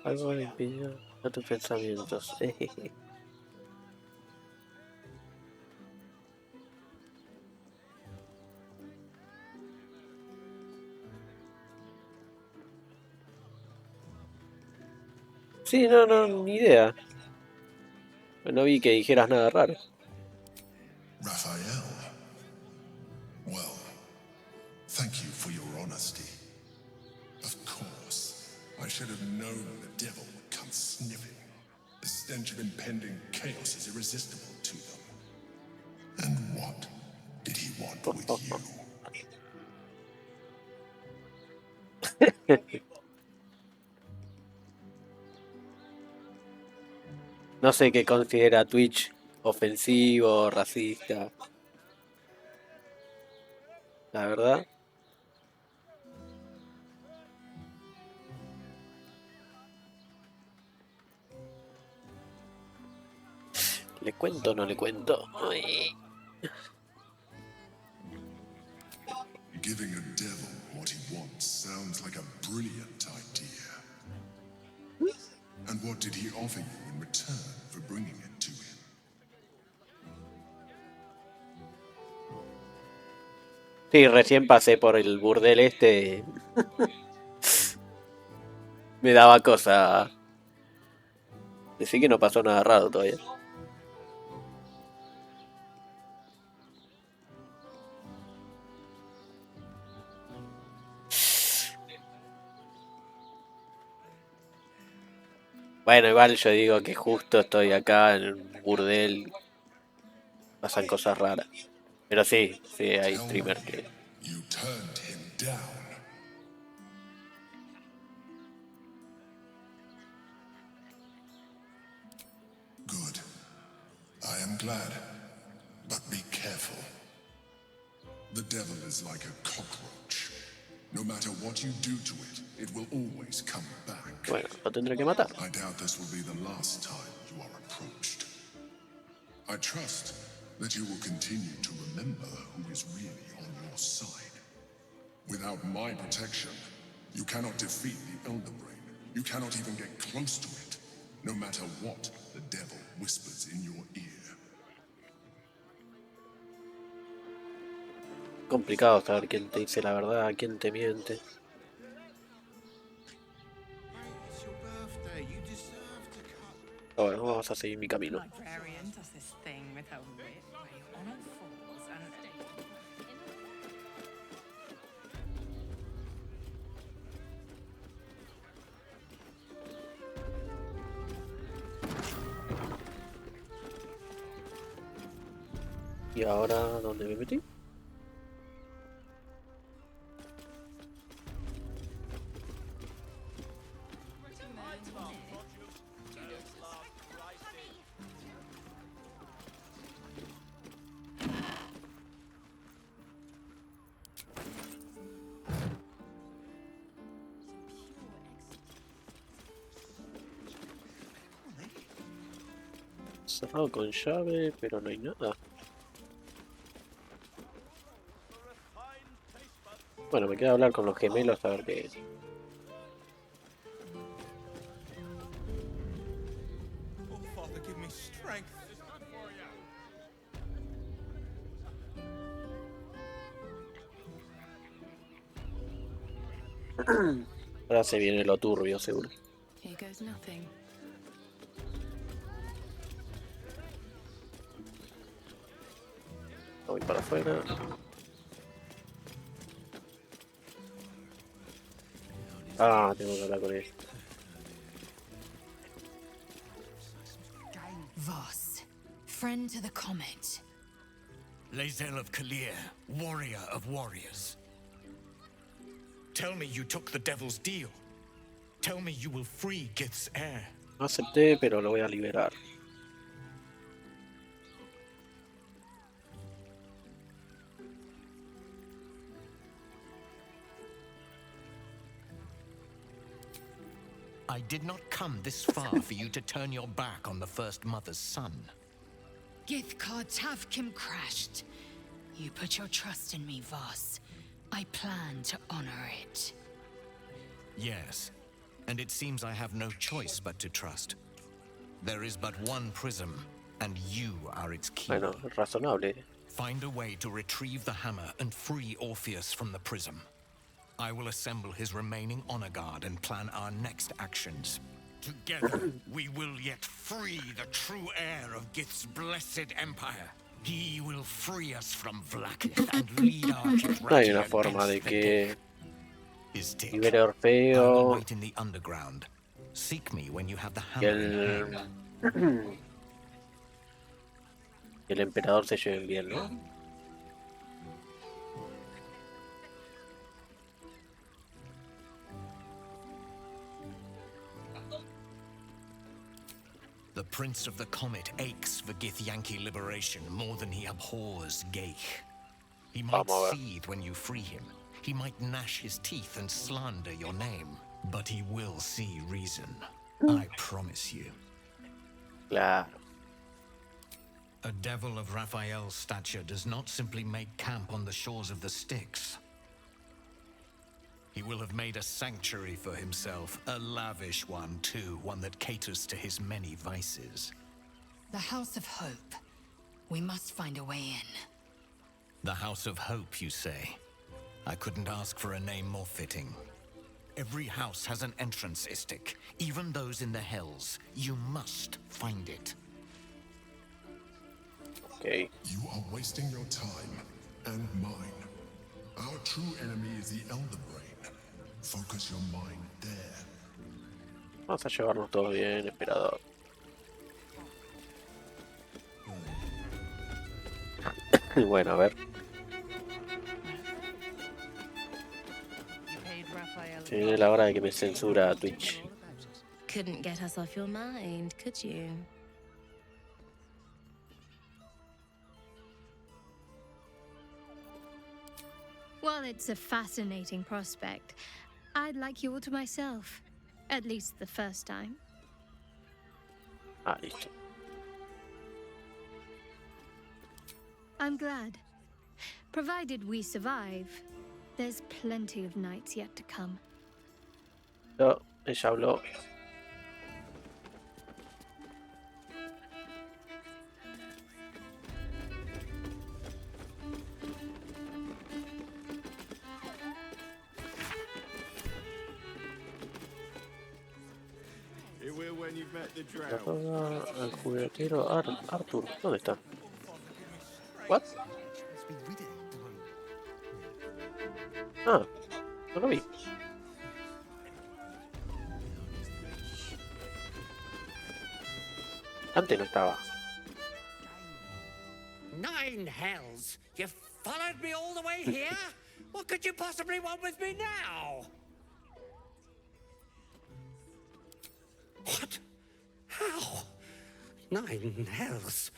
Algo me impidió a tus pensamientos. Sí, no, ni idea. No vi que dijeras nada raro. Raphael. Well, thank you for your honesty. Of course, I should have known the devil would come sniffing. The stench of impending chaos is irresistible to them. And what did he want with you? No sé qué considera Twitch ofensivo, racista. La verdad. ¿Le cuento o no le cuento? Ay. Giving a devil what he wants sounds like a brilliant idea. And what did he offer you in return for bringing it to him? Sí, recién pasé por el burdel este. Me daba cosa. Decir que no pasó nada raro todavía. Bueno, igual yo digo que justo estoy acá en un burdel. Pasan cosas raras. Pero sí, hay streamers que... You turned him down. Good. I am glad. But be careful. The devil is like a cockroach. No matter what you do to it, it will always come back. Bueno, lo tendré que matar. I doubt this will be the last time you are approached. I trust that you will continue to remember who is really on your side. Without my protection, you cannot defeat the Elder Brain. You cannot even get close to it, no matter what the devil whispers in your ear. Complicado saber quién te dice la verdad, quién te miente. Bueno, vamos a seguir mi camino. ¿Y ahora dónde me metí? Cerrado con llave, pero no hay nada. Bueno, me queda hablar con los gemelos a ver qué es. Ahora se viene lo turbio, seguro. Voy para afuera. Ah, tengo que hablar con él. Voss, friend to the comet. Lae'zel of Kalir, warrior of warriors. Tell me you took the devil's deal. Tell me you will free Gith's heir. No acepté, pero lo voy a liberar. I did not come this far for you to turn your back on the First Mother's son. Githcard Tavkim crashed. You put your trust in me, Voss. I plan to honor it. Yes, and it seems I have no choice but to trust. There is but one prism, and you are its key. Bueno, razonable. Find a way to retrieve the hammer and free Orpheus from the prism. I will assemble his remaining honor guard and plan our next actions. Together, we will yet free the true heir of Gith's blessed empire. He will free us from Vlaakith and lead our No hay una forma de que libere a Orfeo wait in the underground. Seek me when you have the y hammer. el emperador se lleven bien, ¿no? The Prince of the Comet aches for Githyanki liberation more than he abhors Geich. He might seethe when you free him. He might gnash his teeth and slander your name. But he will see reason. I promise you. Claro. A devil of Raphael's stature does not simply make camp on the shores of the Styx. He will have made a sanctuary for himself, a lavish one too, one that caters to his many vices. The House of Hope. We must find a way in. The House of Hope, you say? I couldn't ask for a name more fitting. Every house has an entrance, Istik, even those in the Hells. You must find it. Okay. You are wasting your time and mine. Our true enemy is the Elder Brain. Focus your mind there. Vamos a llevarnos todos bien, emperador. Bueno, a ver. Sí, viene la hora de que me censura Twitch. Couldn't get us off your mind, could you? Well, it's a fascinating prospect. I'd like you all to myself. At least the first time. Ah, listo. I'm glad. Provided we survive, there's plenty of nights yet to come. No, ella habló. It will when you've met the drought. El juguetero Arthur, ¿dónde está? What? Ah, no lo vi. Antes no estaba. 9 hells! You followed me all the way here? What could you possibly want with me now? What? How? 9 hells?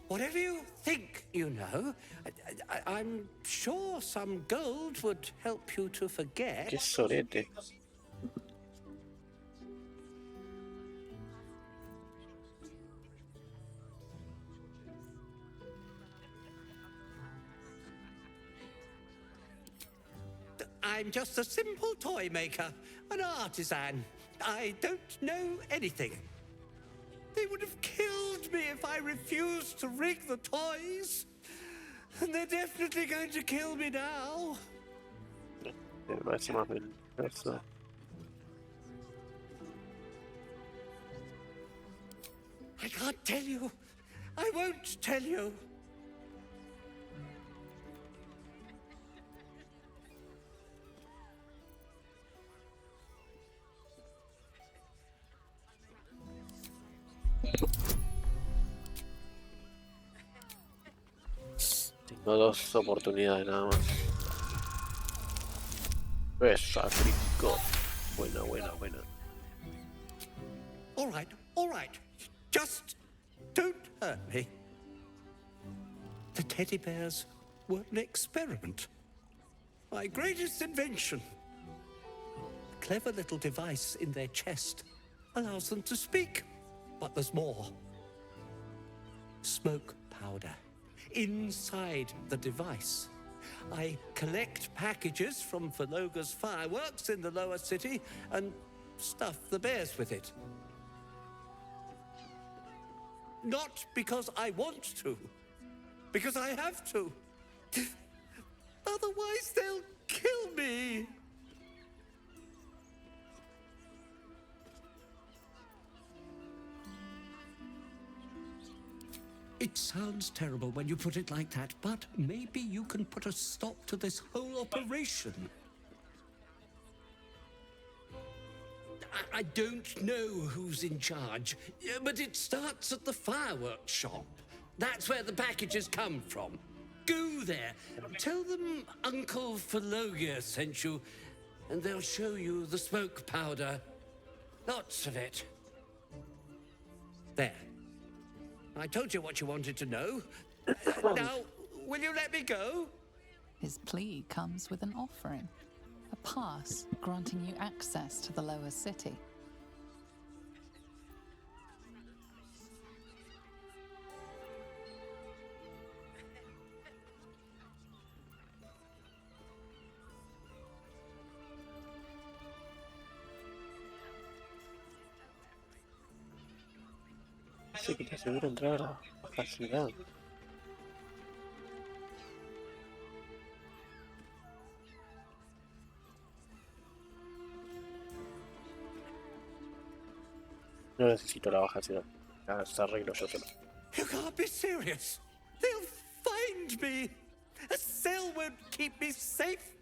Whatever you think, you know, I'm sure some gold would help you to forget. Qué sorete. I'm just a simple toy maker, an artisan. I don't know anything. They would have killed me if I refused to rig the toys. And they're definitely going to kill me now. Me parece más bien eso. I can't tell you. I won't tell you. Tengo 2 oportunidades nada más. Esa, rico. Buena, buena, buena. All right. Just don't hurt me. The teddy bears were an experiment. My greatest invention. clever little device in their chest allows them to speak. But there's more. Smoke powder inside the device. I collect packages from Verloga's fireworks in the lower city and stuff the bears with it. Not because I want to, because I have to. Otherwise, they'll kill me. It sounds terrible when you put it like that, but maybe you can put a stop to this whole operation. I don't know who's in charge, but it starts at the fireworks shop. That's where the packages come from. Go there, tell them Uncle Verloga sent you, and they'll show you the smoke powder. Lots of it. There. I told you what you wanted to know. Now, will you let me go? His plea comes with an offering. A pass granting you access to the lower city. Sí que te aseguro entrar a facilidad. No necesito la baja ciudad. Se arreglo yo solo. You can't be serious. They'll find me. A cell won't keep me safe.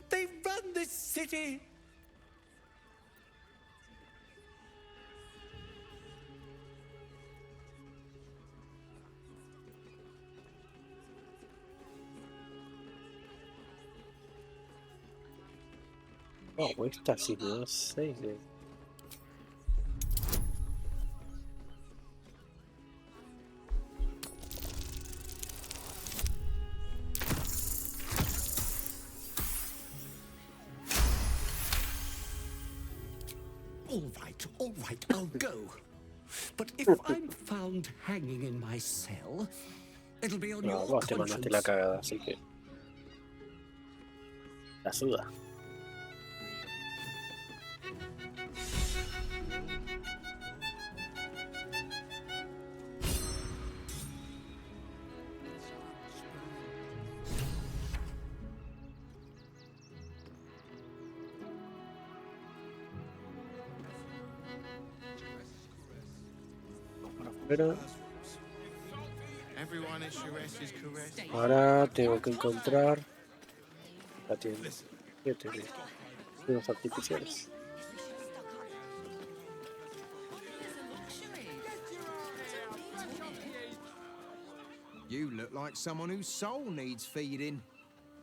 They run this city. Oh, esta sí me da 6 de... All right, I'll go. But if I'm found hanging in my cell, it'll be on No, your vos te mandaste la cagada, así que... La suda. Pero ahora tengo que encontrar la tienda. Los artificiales. You look like someone whose soul needs feeding.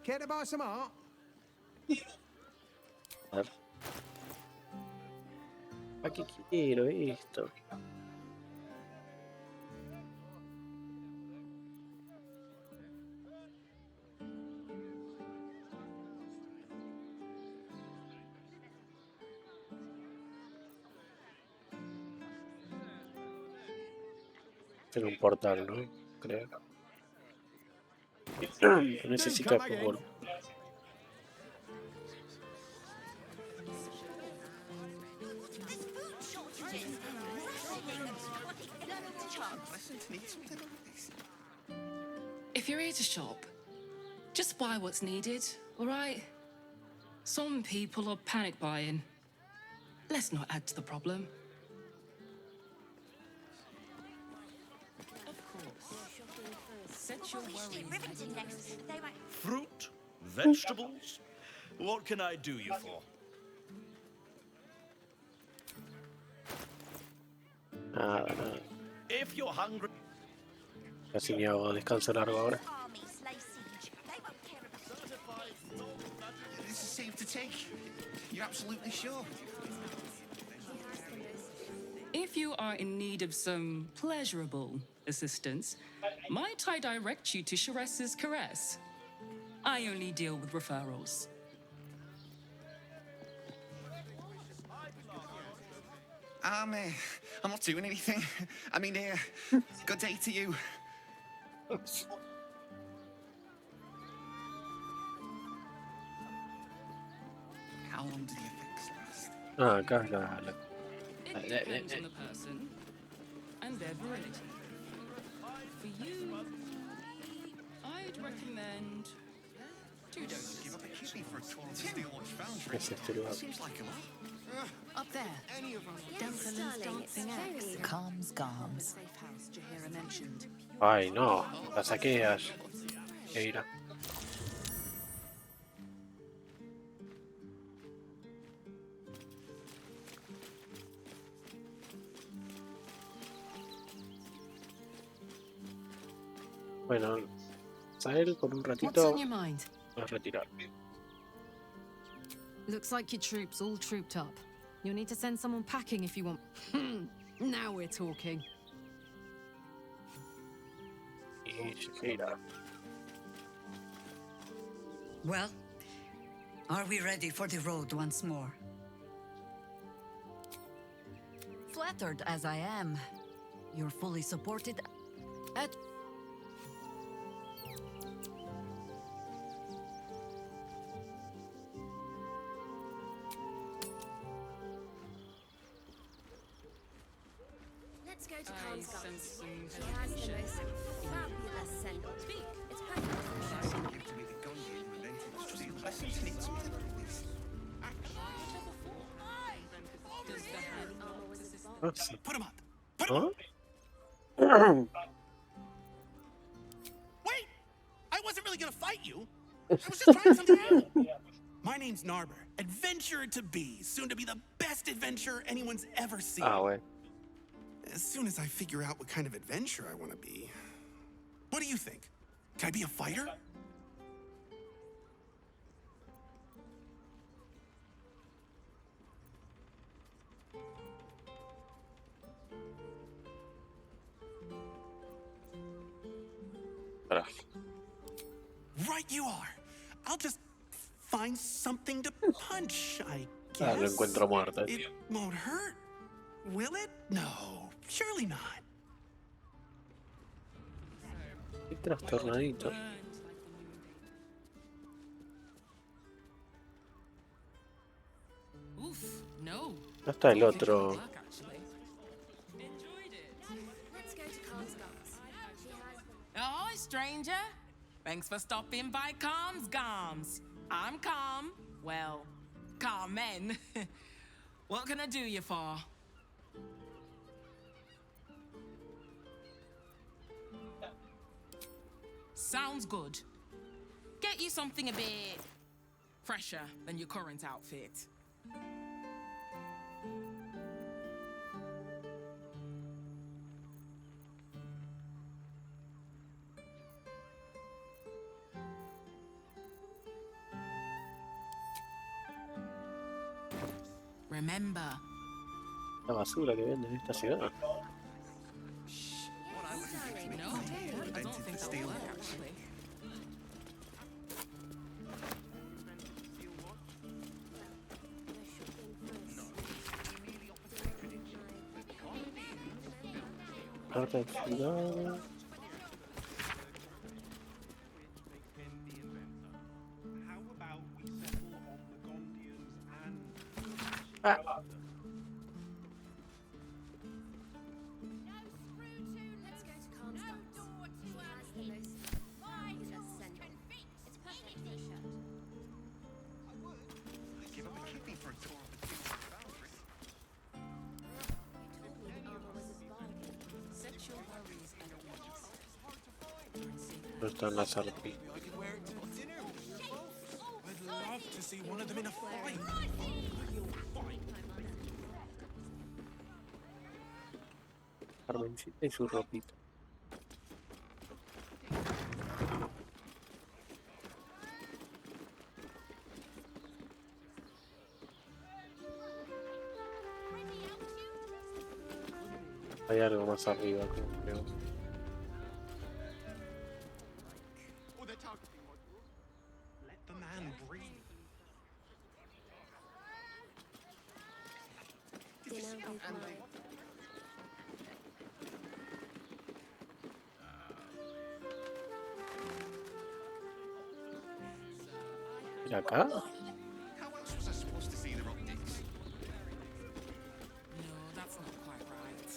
Care to buy some art? A ver. ¿A qué quiero esto? Tiene un portal, ¿no? Creo. Necesita fútbol. If you're here to shop, just buy what's needed, all right? Some people are panic buying. Let's not add to the problem. Fruit? Vegetables? What can I do you for? Nada, nada. If you're hungry... Casi ni hago descanso largo ahora. This is safe to take. You're absolutely sure? If you are in need of some pleasurable assistance, might I direct you to Sheres's Caress? I only deal with referrals. I'm not doing anything. I mean, good day to you. How long do the effects last? Ah, acá es la... It depends on the person and their virility. For you, I'd recommend 2 doses. Give up a kidney for a tour of the Steelwatch Foundry. Es este lugar. Seems like a lot. Up there. Duncan's dancing axe. Calms, calms. Safe house Jaheira mentioned. Ay, no. La saqueas. Eira. Bueno, Sael por un What's ratito on your mind? va a retirar. Looks like your troops all trooped up. You'll need to send someone packing if you want. Now we're talking. Y Eira. Well, are we ready for the road once more? Flattered as I am, you're fully supported at... Let's go to I Khan's sense Gardens. some She has the hesitation. most fabulous scent. Speak. It's perfect for To be the Gondian relented steel. I think you need something like this. Does the hand armor was a Put him up. ¿Ah? Wait! I wasn't really gonna fight you. I was just trying something out. My name's Narber, adventurer to be, soon to be the best adventurer anyone's ever seen. Ah, ouais. As soon as I figure out what kind of adventurer I want to be. What do you think? Can I be a fighter? Pará. Right you are. I'll just find something to punch, I guess. Ah, lo encuentro muerto. It won't hurt, will it? No, surely not. Qué trastornadito. Oof, no. No está el otro. Let's go to Khan's Gardens. She has the Ahoy, stranger. Thanks for stopping by Calm's Gums. I'm Calm. Well, Carmen. What can I do you for? Sounds good. Get you something a bit fresher than your current outfit. Remember, La basura que venden en esta ciudad. no, I don't think that'll work actually. Parte de ciudad. Ah. Let's go to Khan's Gardens. She has the most fabulous scent. It's perfect for a shirt. Give up a kidney for a tour of the Steelwatch Foundry. You told me the armor was a bargain. Set your worries at ease. No está en la Sardothien. I could wear it to dinner with you both. I'd love to see one of them in a fight. Carmencita y su ropita. Hay algo más arriba, creo. Oh, they're targeting my group. Let the man breathe. Dinner. ¿Ir acá? How else was I supposed to see the optics? No, that's not quite right.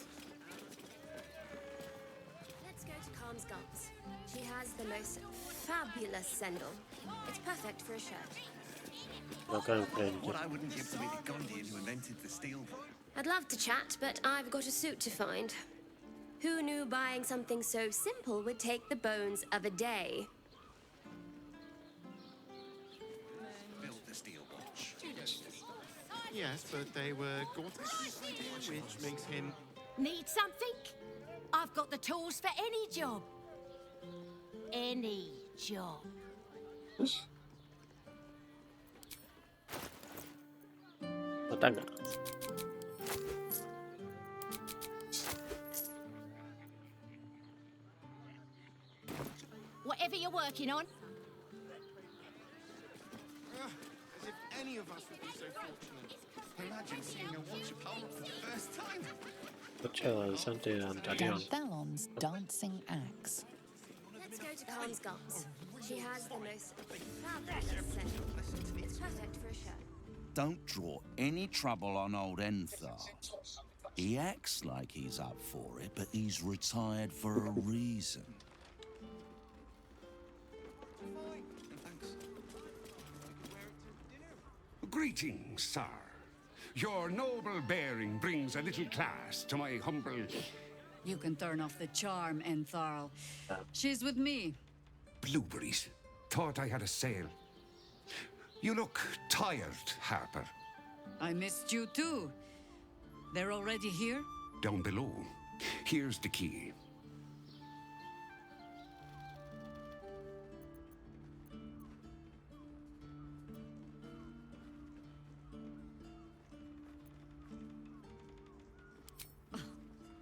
Let's go to Calm's Gums. She has the most fabulous sendal. It's perfect for a shirt. Acá enfrente. What I wouldn't give to be the Gondian who invented the steel ball. I'd love to chat, but I've got a suit to find. Who knew buying something so simple would take the bones of a day? Built the steel watch. Yes, but they were Gortys' idea, which makes him... Need something? I've got the tools for any job. Any job. Batanga. Whatever you're working on. As if any of us would be so fortunate. Imagine seeing a watch of power for the first time. Thalon's dancing axe. Let's go to Calm's Gums. She has the most fabulous sendal. It's perfect for a shirt. Don't draw any trouble on old Enthar. He acts like he's up for it, but he's retired for a reason. Greetings, sir. Your noble bearing brings a little class to my humble... You can turn off the charm, Entharl. She's with me. Blueberries. Thought I had a sale. You look tired, Harper. I missed you too. They're already here? Down below. Here's the key.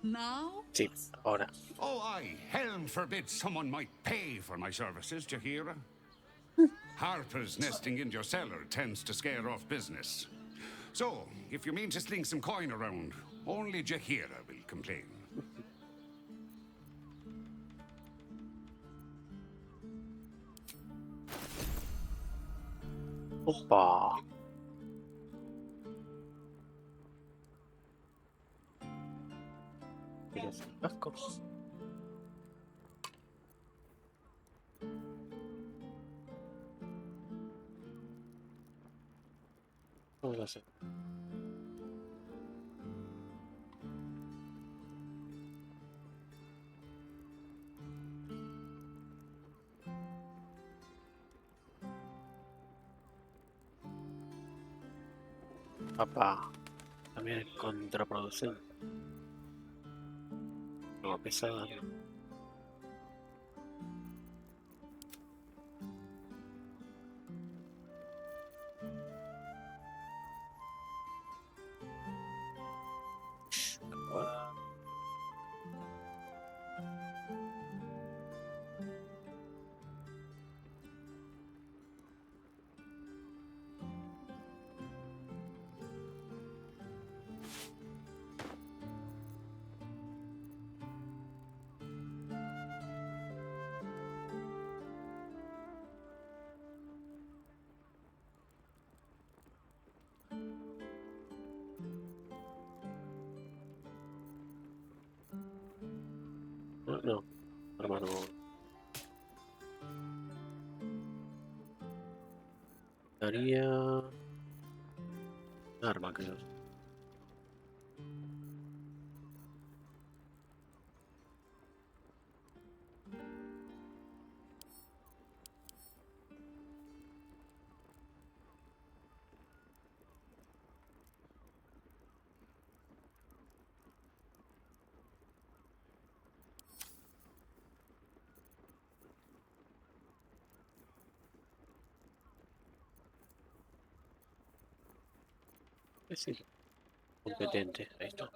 Now? Sí, ahora. Oh, aye. Helm forbid someone might pay for my services, Jahira. Harper's nesting in your cellar tends to scare off business. So, if you mean to sling some coin around, only Jahira will complain. Opa. ¿Quieres cascos? Vamos a hacer. Papá, también es contraproducente. No, pesada. No, hermano. Daría arma, creo. Sí, competente, ahí está.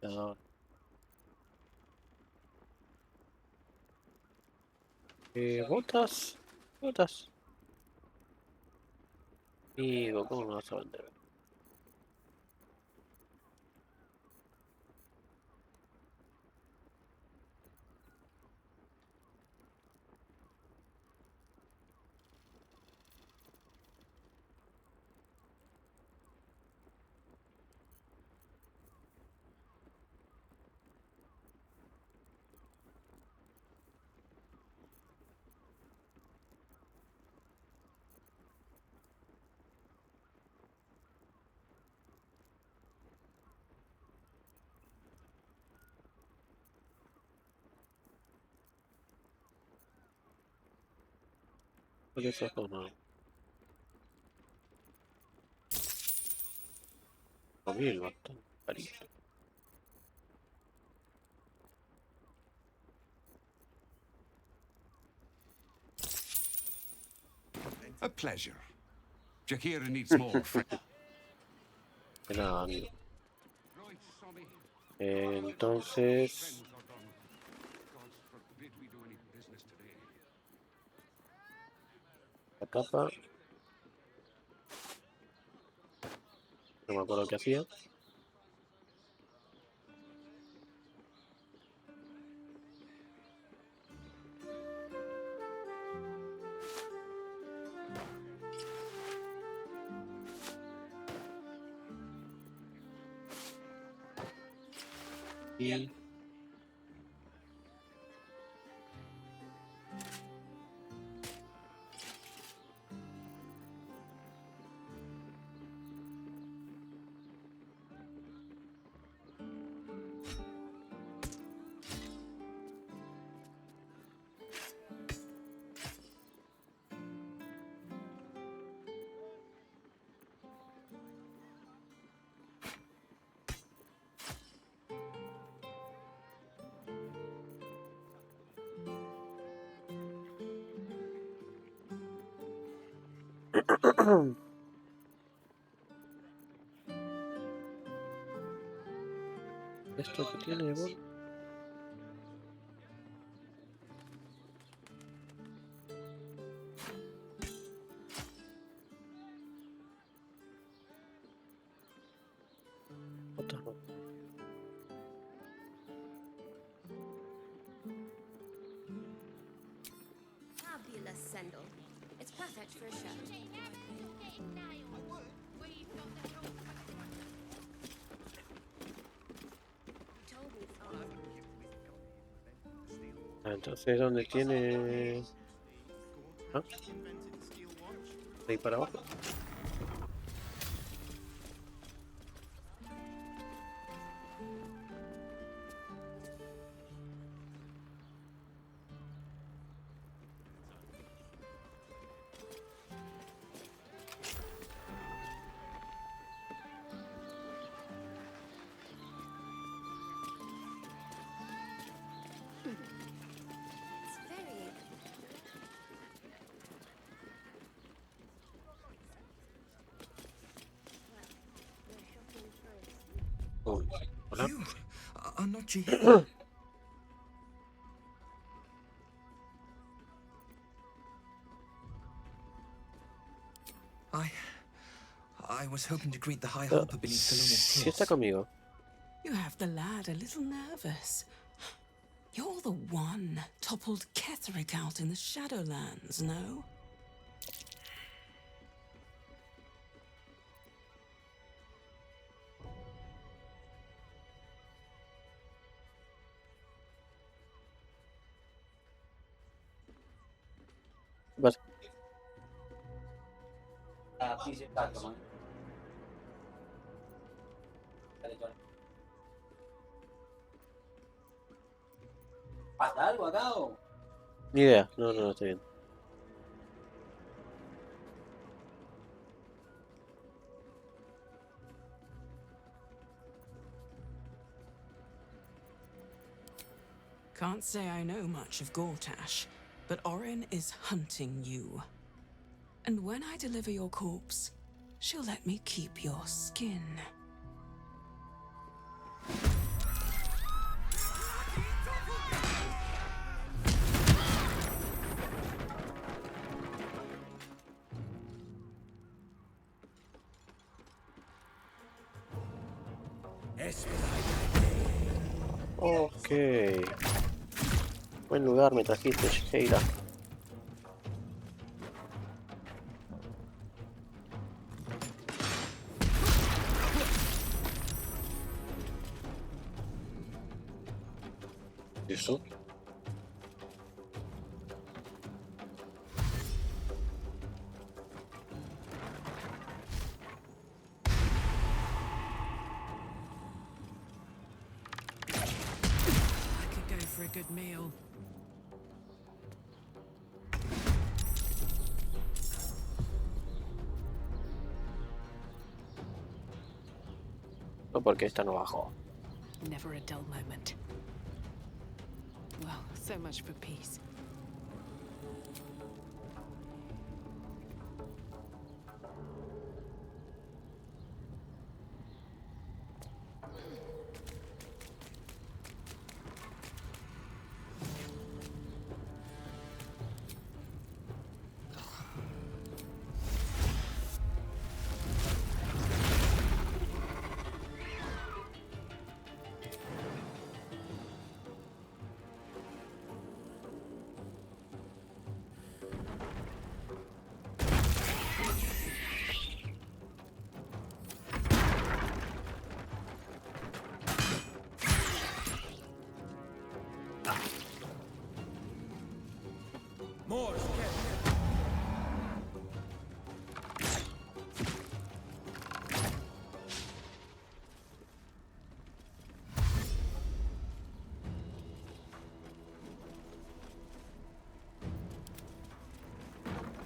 No. ¿Botas? ¿Botas? Amigo, ¿cómo me vas a vender? Porque eso es no. 5.000, bastante carito. A pleasure. Jakira needs more friends. De nada, amigo. Entonces... La capa... No me acuerdo qué hacía. Y... ¿Esto que tiene, bueno? Otra no. Fabulous sandal. It's perfect for a shirt. Ah, entonces, ¿dónde tiene...? ¿Ah? Ahí para abajo. Oh, hola. You are not Jakira. I was hoping to greet the High Harper beneath Celaena's Sí tears. está conmigo. You have the lad a little nervous. You're the one toppled Ketherick out in the Shadowlands, no? Vas. ¿Pasa algo acá o...? Ni idea, no, estoy bien. Can't say I know much of Gortash, but Orin is hunting you. And when I deliver your corpse, she'll let me keep your skin. Ok. Buen lugar me trajiste, Sheila. ¿Eso? I could go for a good meal. No, porque esta no bajó. Never a dull moment. Well, so much for peace.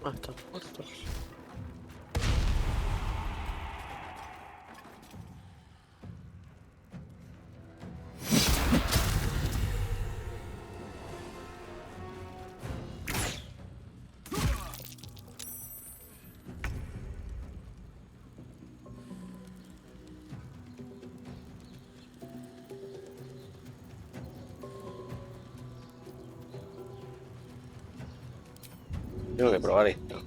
Ah, están muertos. Tengo que probar esto.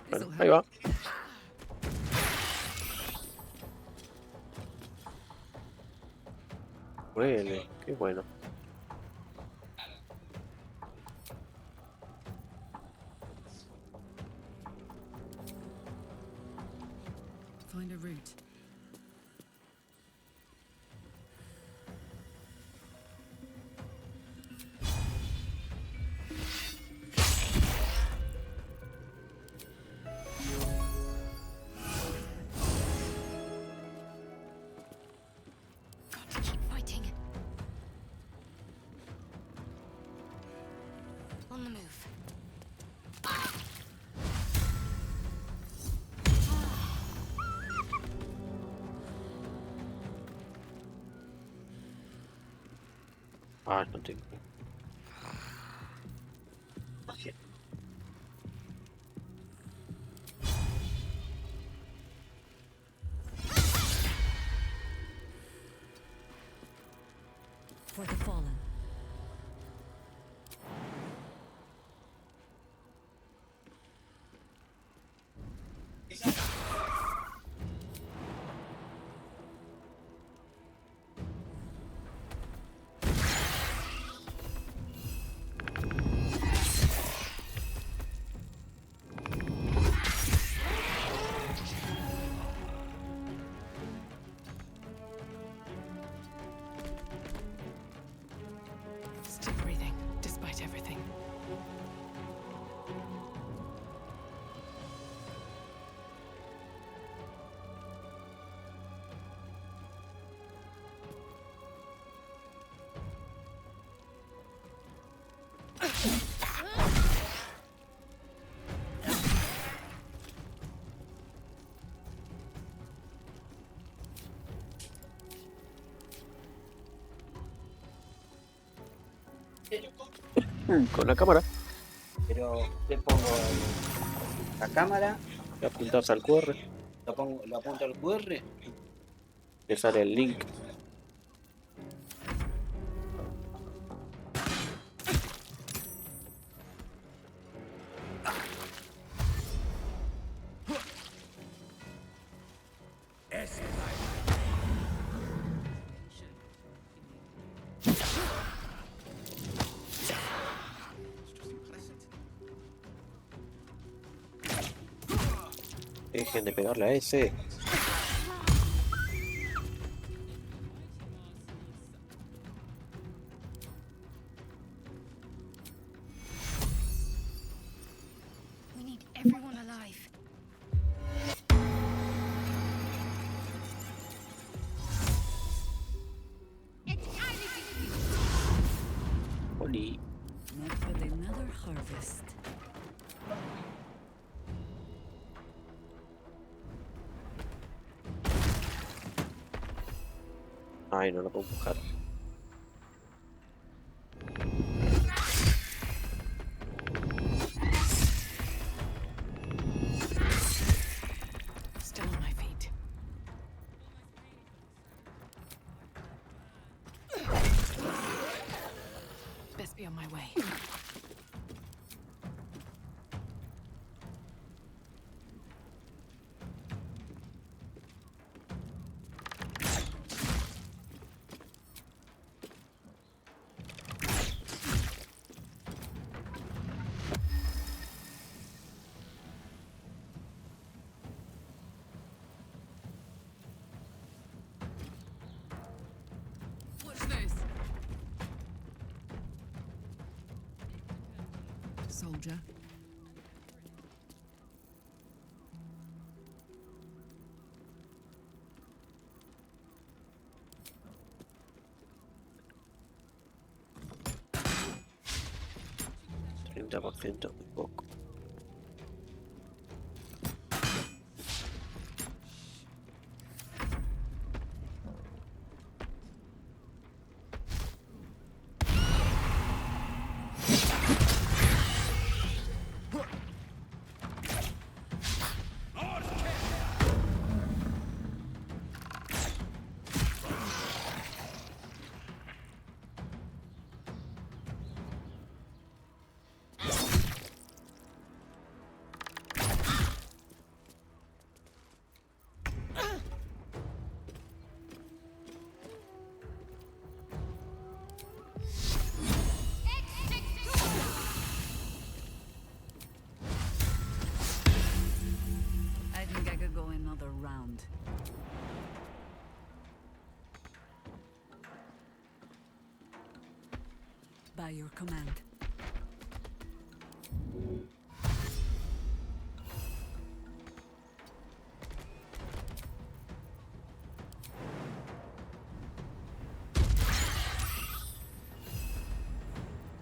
Bueno, ahí va. Huele, qué bueno. Find a route. Got to keep fighting. On the move. Ah, no tengo. For the fallen. Still breathing, despite everything. Con la cámara. Pero le pongo la cámara, Le apuntas al QR. lo apunto al QR. Le sale el link. Dejen de pegarle a ese. We need everyone alive. Oli. Not but another harvest. Ay, no lo puedo buscar. Still on my feet. Best be on my way. Watch this. Soldier. %, muy poco. I think I could go another round. By your command.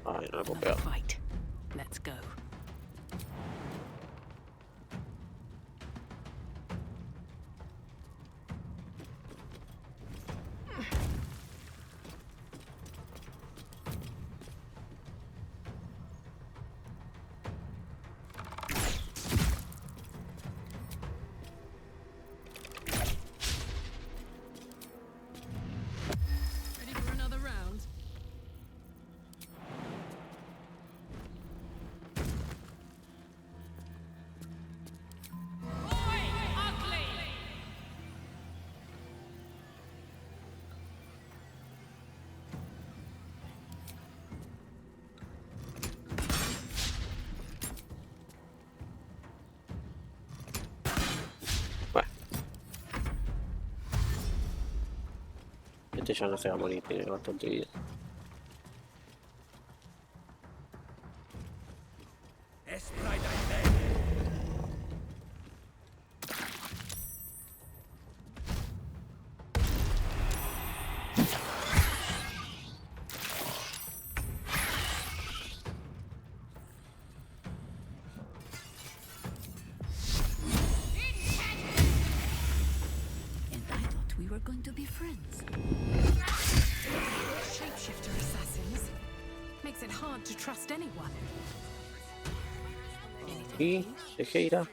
Ay, no lo puedo Another pegar. fight. Let's go. Ready for another round? Bueno. Este ya no se va a morir, tiene bastante vida. And I thought we were going to be friends. Shapeshifter assassins. Makes it hard to trust anyone. Y Tejera.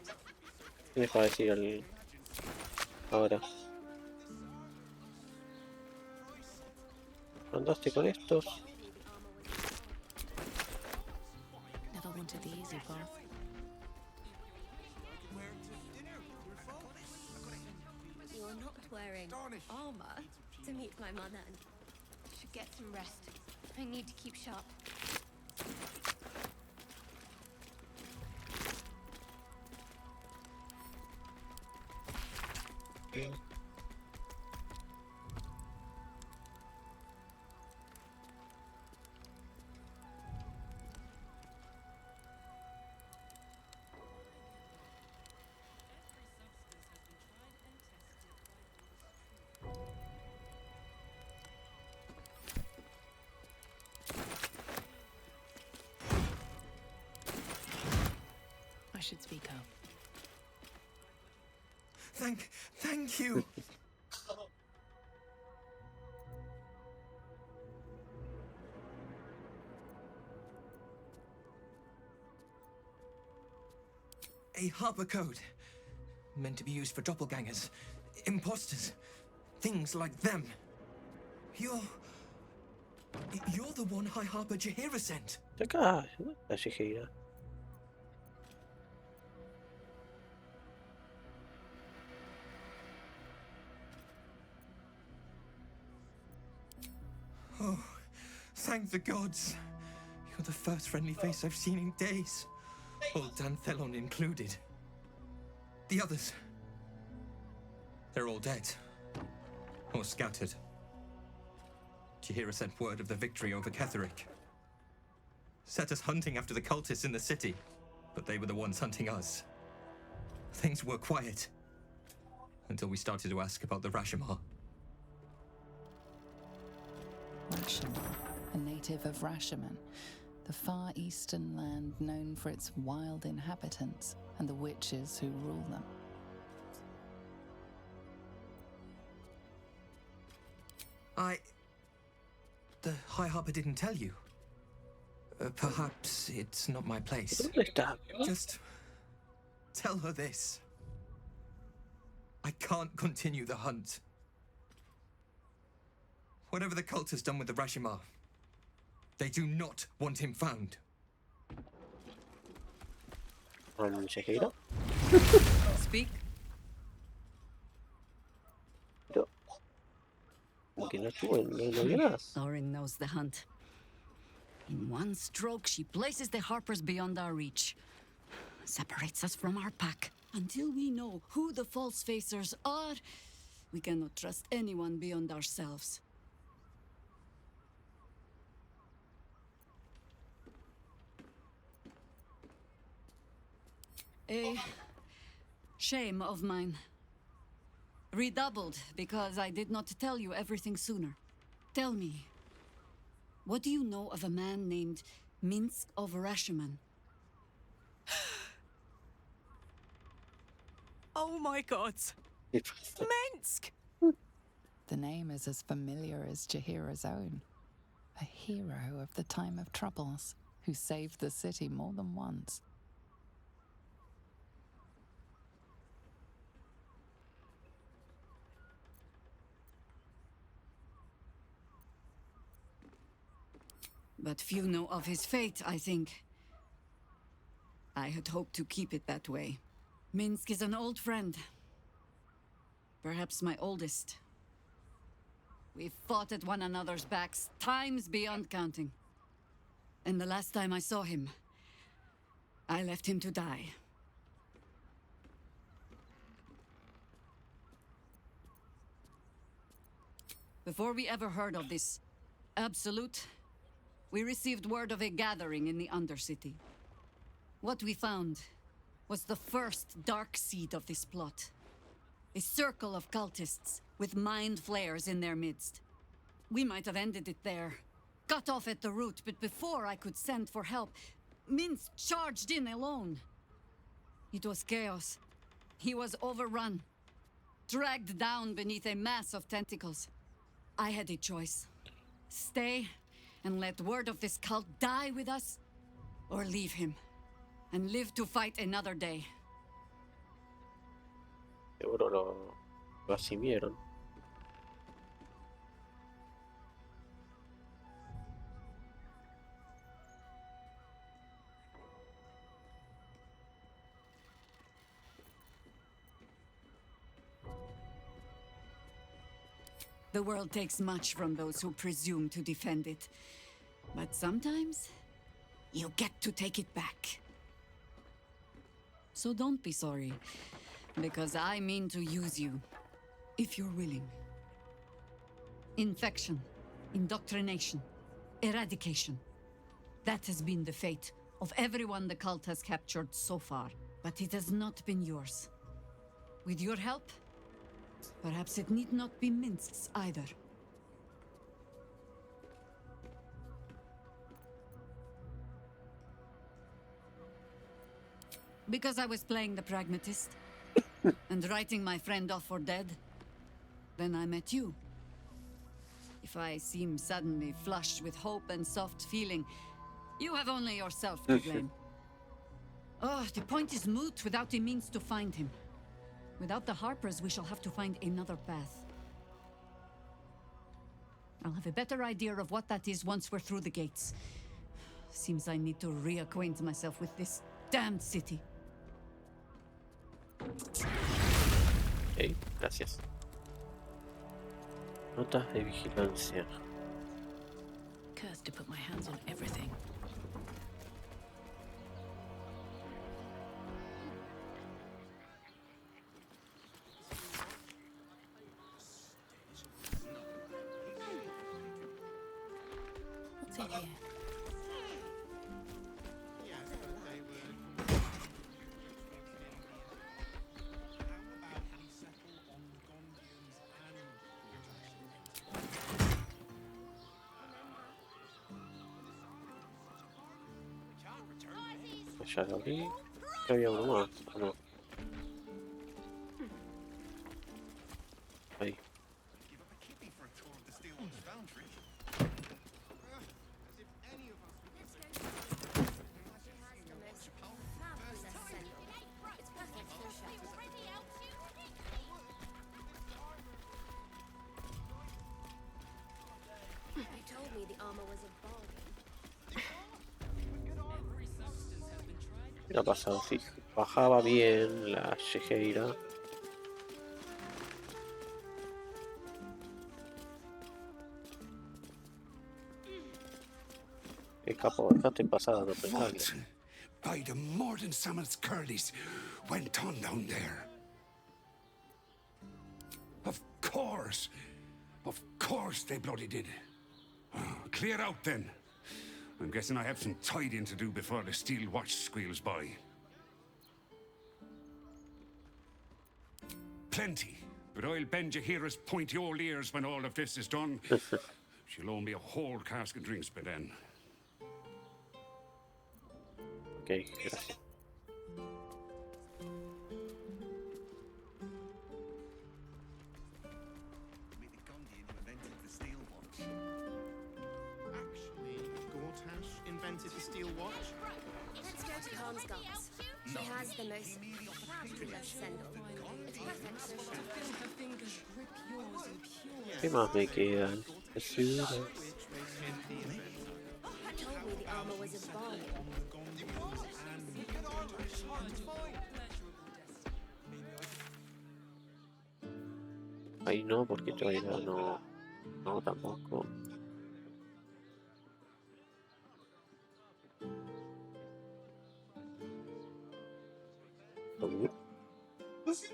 ¿Qué deja de decir ahora? ¿Andaste con estos? Never wanted the easy path. You're not wearing armor to meet my mother. Should get some rest. I need to keep sharp. I should speak up. Thank you. A Harper code. Meant to be used for doppelgangers, imposters, things like them. You're the one High Harper Jaheira sent. Acá, la Jaheira. Oh, thank the gods. You're the first friendly face I've seen in days. Old Danthelon included. The others. They're all dead. Or scattered. Jaheira sent word of the victory over Ketheric. Set us hunting after the cultists in the city, but they were the ones hunting us. Things were quiet. Until we started to ask about the Rashomar. Rashomon, a native of Rashomon, the far eastern land known for its wild inhabitants and the witches who rule them. The High Harper didn't tell you. Perhaps it's not my place. Just tell her this. I can't continue the hunt. Whatever the cult has done with the Rashomar, they do not want him found. Jaheira. Speak. Orin knows the hunt. In one stroke, she places the Harpers beyond our reach. Separates us from our pack. Until we know who the false facers are, we cannot trust anyone beyond ourselves. A shame of mine. Redoubled because I did not tell you everything sooner. Tell me, what do you know of a man named Minsk of Rashomon? Oh my god! Minsk! The name is as familiar as Jaheira's own. A hero of the time of troubles, who saved the city more than once. But few know of his fate, I think. I had hoped to keep it that way. Minsk is an old friend. Perhaps my oldest. We've fought at one another's backs times beyond counting. And the last time I saw him, I left him to die. Before we ever heard of this Absolute, we received word of a gathering in the Undercity. What we found was the first dark seed of this plot. A circle of cultists with mind flayers in their midst. We might have ended it there, cut off at the root, but before I could send for help, Minsk charged in alone. It was chaos. He was overrun, dragged down beneath a mass of tentacles. I had a choice. Stay and let word of this cult die with us, or leave him and live to fight another day. Seguro lo asimieron. The world takes much from those who presume to defend it. But sometimes, you get to take it back. So don't be sorry, because I mean to use you, if you're willing. Infection, indoctrination, eradication. That has been the fate of everyone the cult has captured so far, but it has not been yours. With your help, perhaps it need not be Minsk's either. Because I was playing the pragmatist and writing my friend off for dead, then I met you. If I seem suddenly flushed with hope and soft feeling, you have only yourself to blame. Oh, the point is moot without a means to find him. Without the Harpers, we shall have to find another path. I'll have a better idea of what that is once we're through the gates. Seems I need to reacquaint myself with this damned city. Ok, gracias. Notas de vigilancia. Cursed to put my hands on everything. What's in here? Ya lo abrí. Creo que había uno más, ¿o no? Ahí. You told me the armor was a bargain. ¿Qué ha pasado? Sí, bajaba bien la yejeira. Qué capo, dejaste pasada, no pensaba que... By the Morden Summon's curlies went on down there. Of course they bloody did. Oh, clear out then. I'm guessing I have some tidying to do before the steel watch squeals by. Plenty, but I'll bend Jahira's pointy old ears when all of this is done. She'll owe me a whole cask of drinks by then. Ok, gracias. Invented the steel watch? Let's go to Comscott's. She has the most fabulous sandal. It's perfect for To feel her fingers grip yours in pure. ¿Qué más me quedan? You told me the armor was a bargain. Ahí no, porque todavía no... No, tampoco. Eso.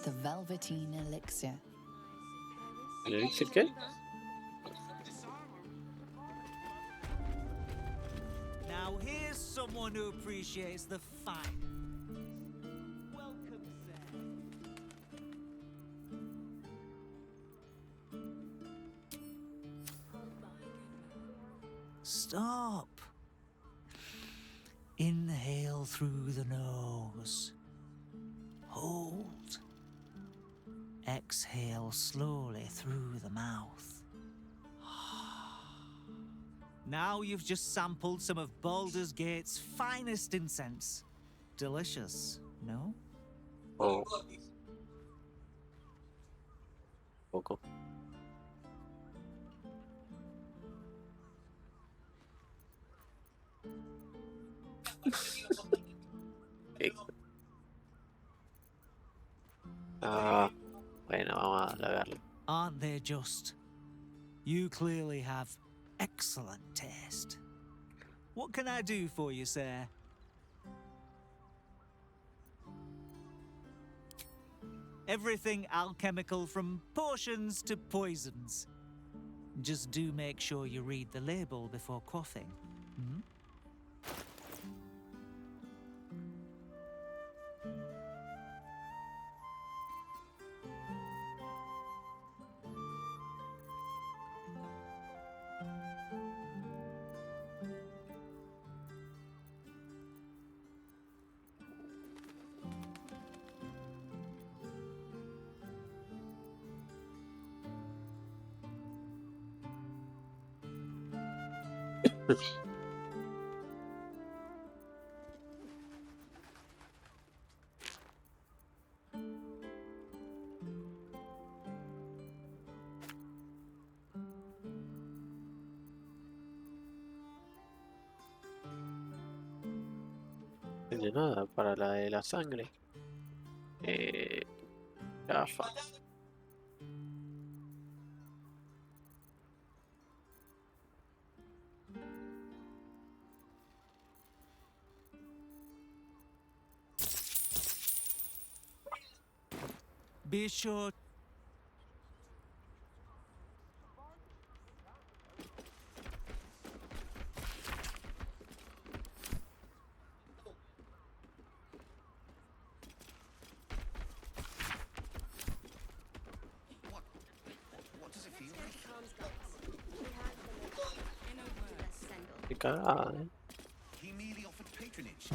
The Velveteen Elixir. ¿El elixir qué? Now here's someone who appreciates the fine. Welcome, sir. Stop. Inhale through the nose. Hold. Exhale slowly through the mouth. Now you've just sampled some of Baldur's Gate's finest incense. Delicious, no? Oh. Poco. Ok. Ah, bueno, vamos a lagarlo. Aren't they just? You clearly have excellent taste. What can I do for you, sir? Everything alchemical from potions to poisons. Just do make sure you read the label before quaffing. Hmm? No tiene nada para la de la sangre. Gafas. Be sure. What does it feel like? Qué cagada, He merely offered patronage.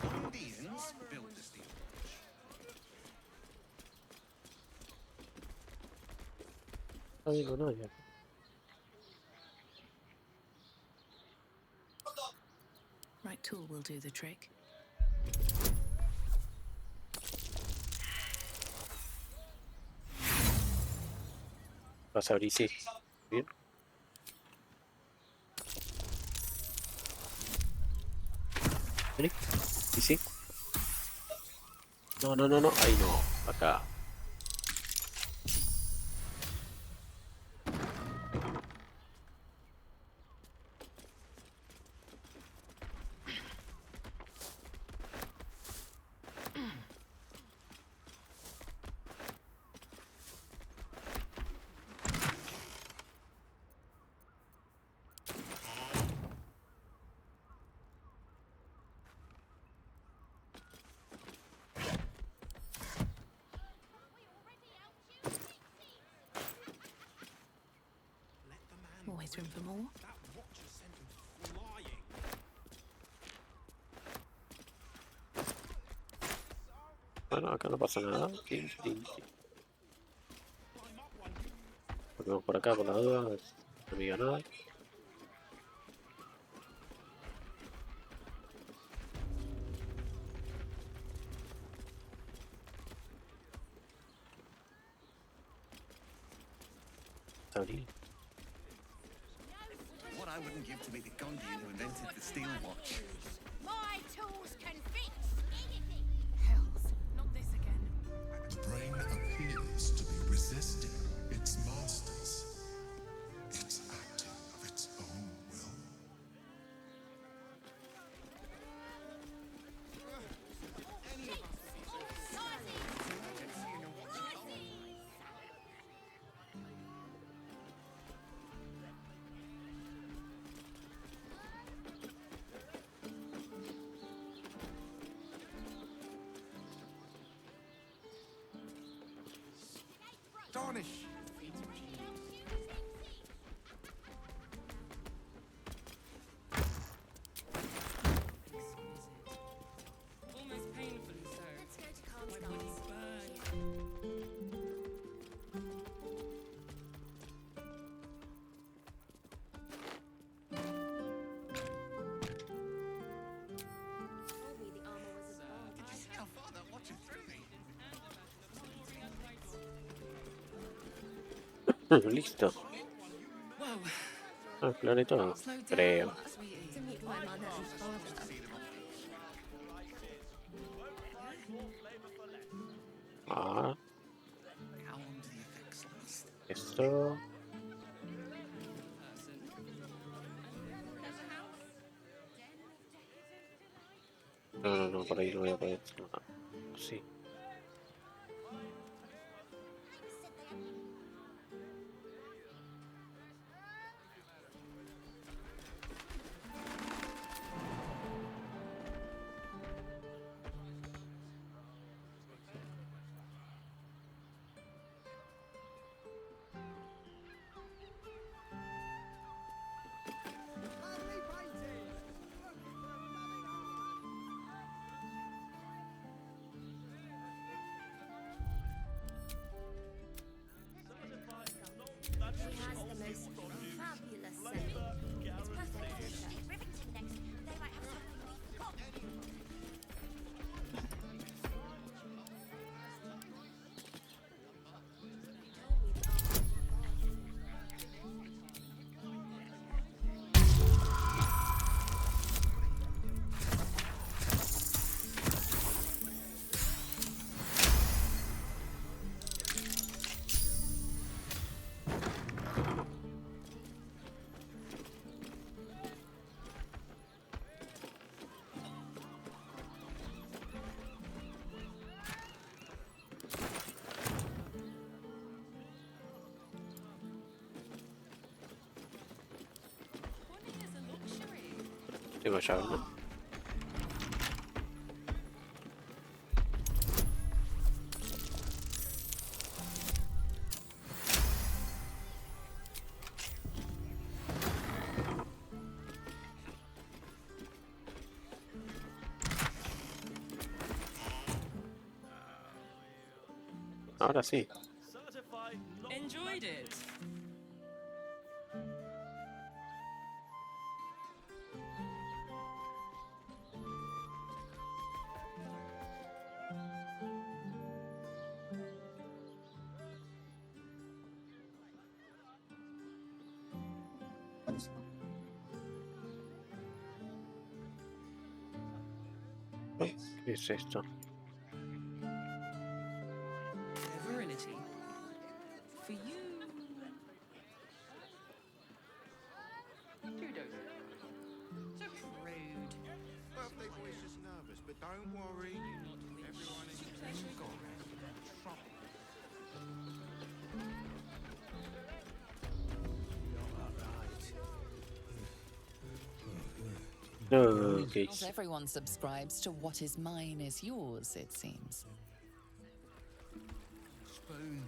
Condians built the steel No digo nada ya. Right tool will do the trick. Vas a abrir, sí. Bien. Vení. Y sí. No, no, no, no. Ahí no. Acá. Always room for more. Bueno, acá no pasa nada. Tin, tin, tin. Volvemos por acá por la duda. No me diga nada. Abrir. What I wouldn't give to be the Gondian who invented the steel watch. My tools can fix anything. Hells, not this again. The brain appears to be resisting its masters. It's acting of its own will. Tarnish! Almost painfully so. Let's go to My Carl's body's Gardens. burned. Told me the armor was a Did you see how far that watch is through me? Listo. Ah, exploré todo. Creo. To meet my mother and father. Ah. Esto. No, por ahí no voy a poder hacer nada. Sí. He has the most fabulous scent. It's perfect. Riveting next. They might have something we've forgotten. Tengo llave, ¿no? Ahora sí. Enjoyed it. ¿Qué es esto? Virility. For you. Two doses. So rude. Birthday boy's just nervous, but don't worry. Everyone is Okay. Not everyone subscribes to what is mine is yours, it seems. Spoon.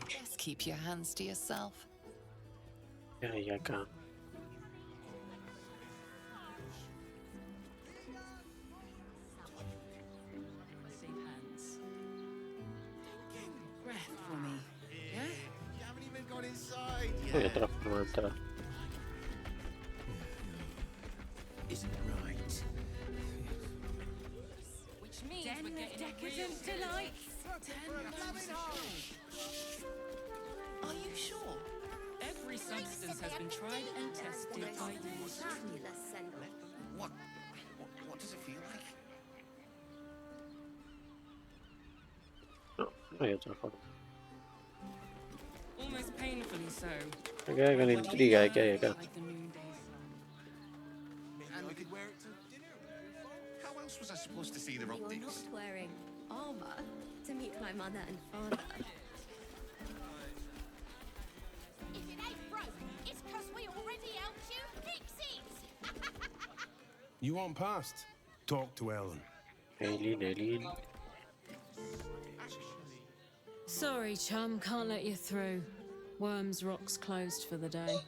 Just keep your hands to yourself. ¿Qué hay acá? Safe hands. Breath for me. Yeah? You haven't even got inside Voy a yet. transformar. Isn't it right? Which means we're getting decadent delights. Are you sure? Every substance has been tried and tested by these. Fabulous scent. What does it feel like? No, no hay otra forma. Almost painfully so. Me quedé con la intriga de qué hay acá. Like the noondays. And we could wear it to dinner. How else was I supposed to see the You're optics? not wearing armor to meet my mother and father. If it ain't broke, it's 'cause we already helped you fix it. You want past? Talk to Ellen. Eileen. Sorry, chum, can't let you through. Worms Rock's closed for the day.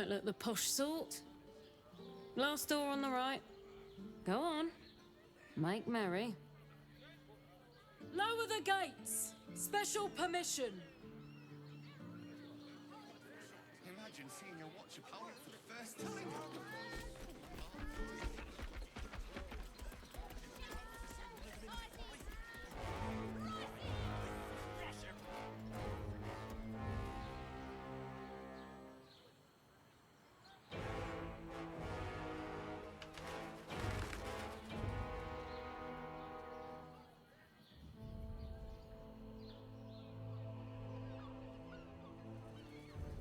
don't look the posh sort. Last door on the right. Go on. Make merry. Lower the gates! Special permission! Imagine seeing your watch opponent for the first time.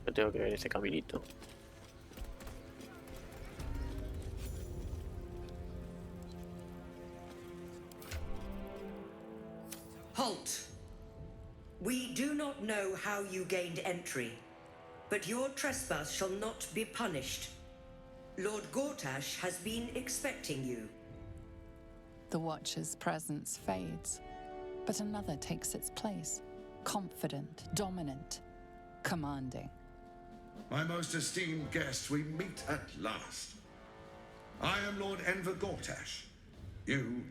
Yo tengo que ver ese caminito. Halt! We do not know how you gained entry, but your trespass shall not be punished. Lord Gortash has been expecting you. The Watcher's presence fades, but another takes its place. Confident, dominant, commanding. My most esteemed guest, we meet at last. I am Lord Enver Gortash. You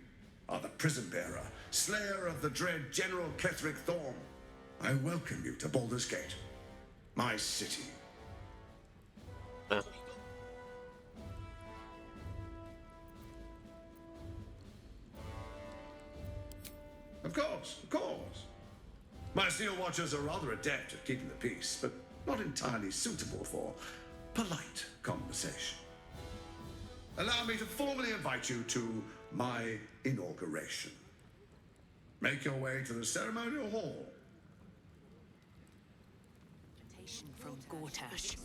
are the prison bearer, slayer of the dread General Ketheric Thorm. I welcome you to Baldur's Gate, my city. Of course, of course. My Steel Watchers are rather adept at keeping the peace, but not entirely suitable for polite conversation. Allow me to formally invite you to my inauguration. Make your way to the ceremonial hall. From Gortash.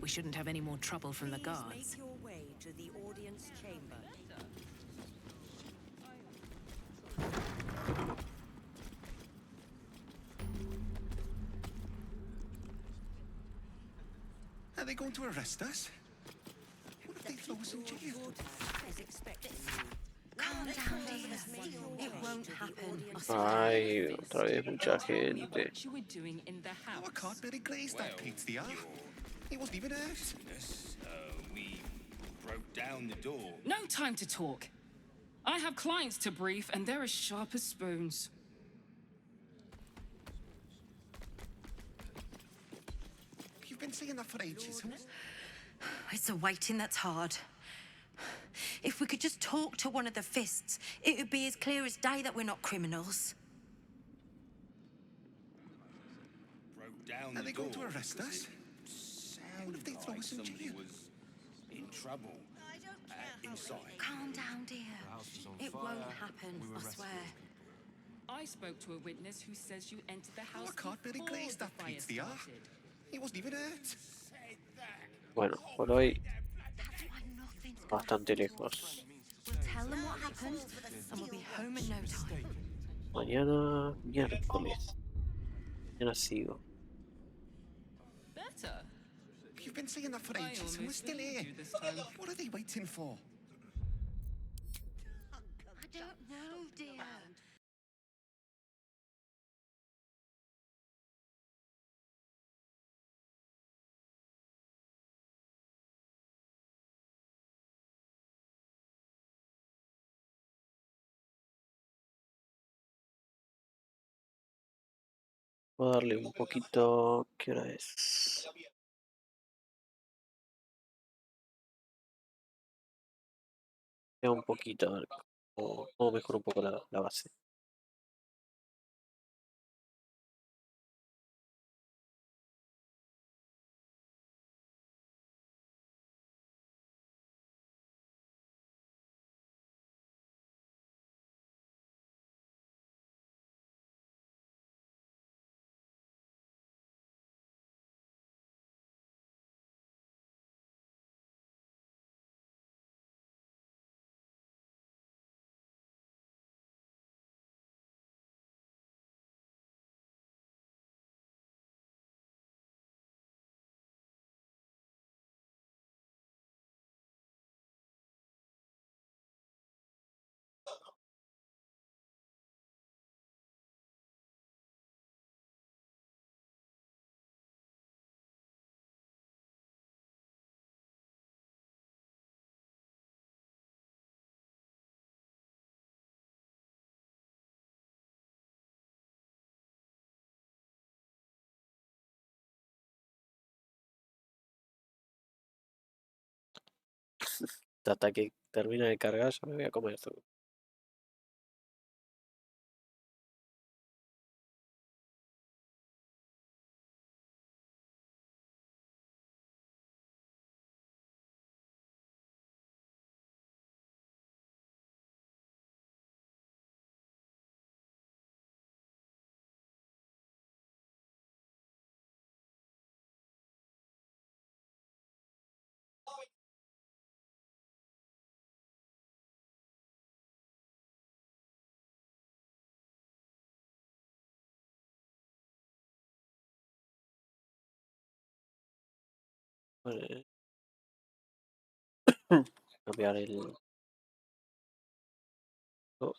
We shouldn't have any more trouble from the guards. Make your way to the audience chamber. Are they going to arrest us? What if they throw us in jail? Calm down, dear. It won't happen. Ay, otra vez mucha gente. You were doing in the house. Oh, I can't really glaze that Pete's the art. He wasn't even hurt. We broke down the door. No time to talk. I have clients to brief, and they're as sharp as spoons. You've been saying that for ages. It's the waiting that's hard. If we could just talk to one of the fists, it would be as clear as day that we're not criminals. Broke down Are the they door. going to arrest us? What if they throw us in Somebody jail? was in trouble. Inside. Calm down, dear. It won't happen, I swear. I spoke to a witness who says you entered the house. Oh, I can't really before glaze the that fire Pete's the art. started. He wasn't even hurt. Bueno, por hoy bastante lejos. We'll tell them what happened, and we'll be home in no time. Mañana miércoles. Mañana sigo. Better. You've been saying that for I ages, and we're almost still believed here. you this time. What are they waiting for? I don't know, dear. Voy a darle un poquito. ¿Qué hora es? Un poquito, a ver cómo mejoro un poco la base. Hasta que termine de cargar, ya me voy a comer esto. Cambiar el... oh,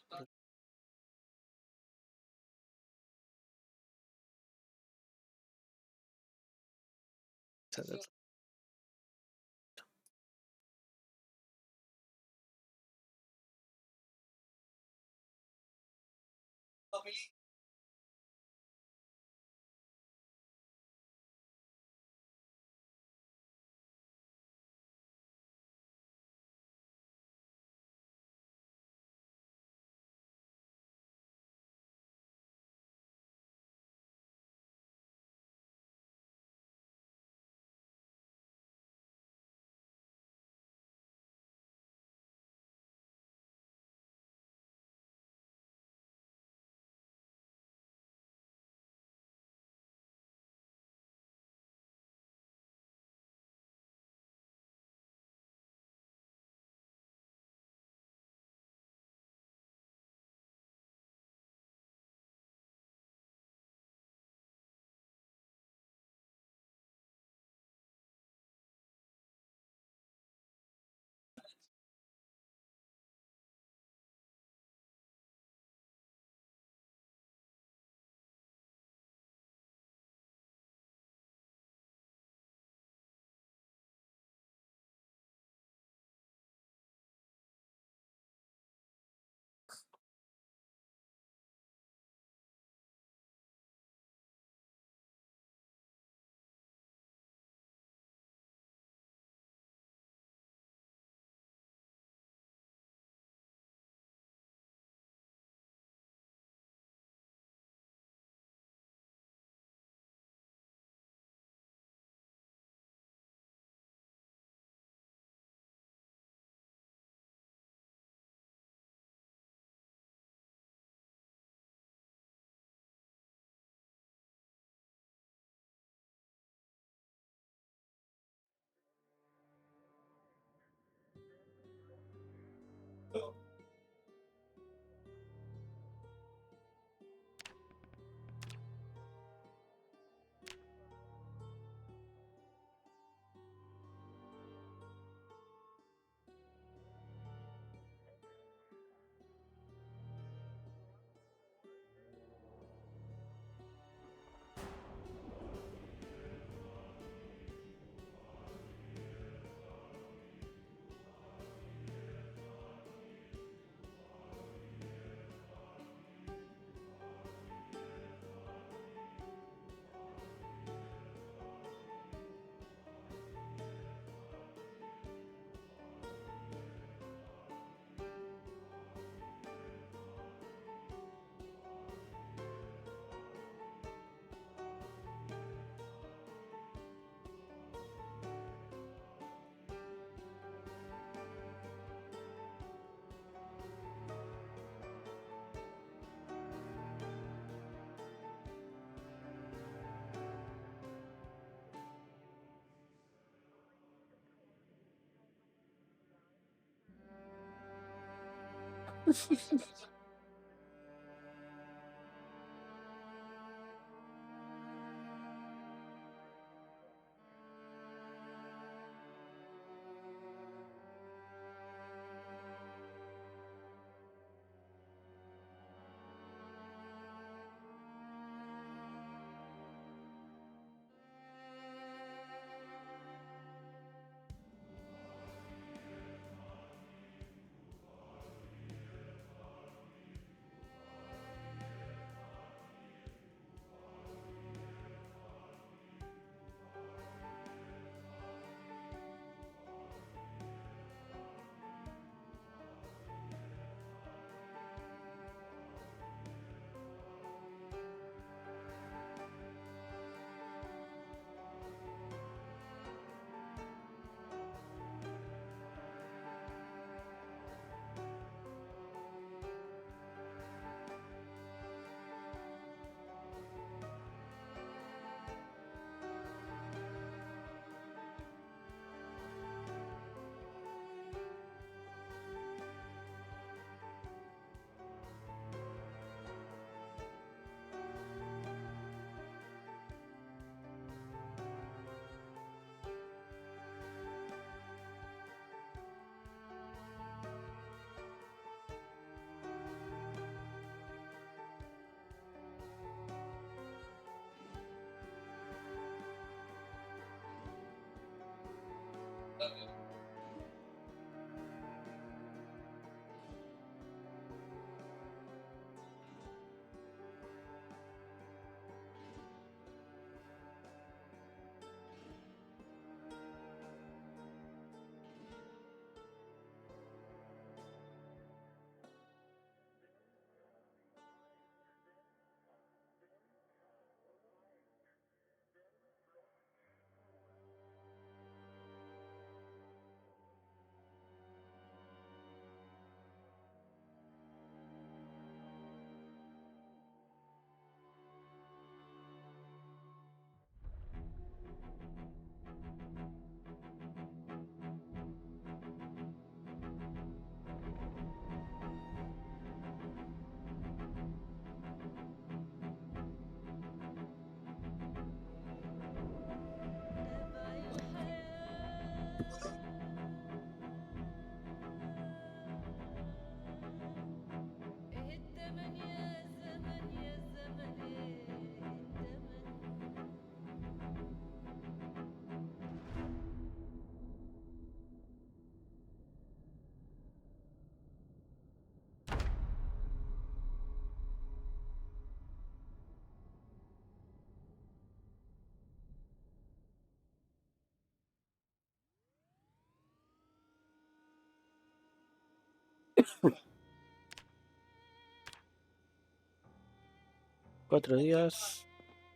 Cuatro días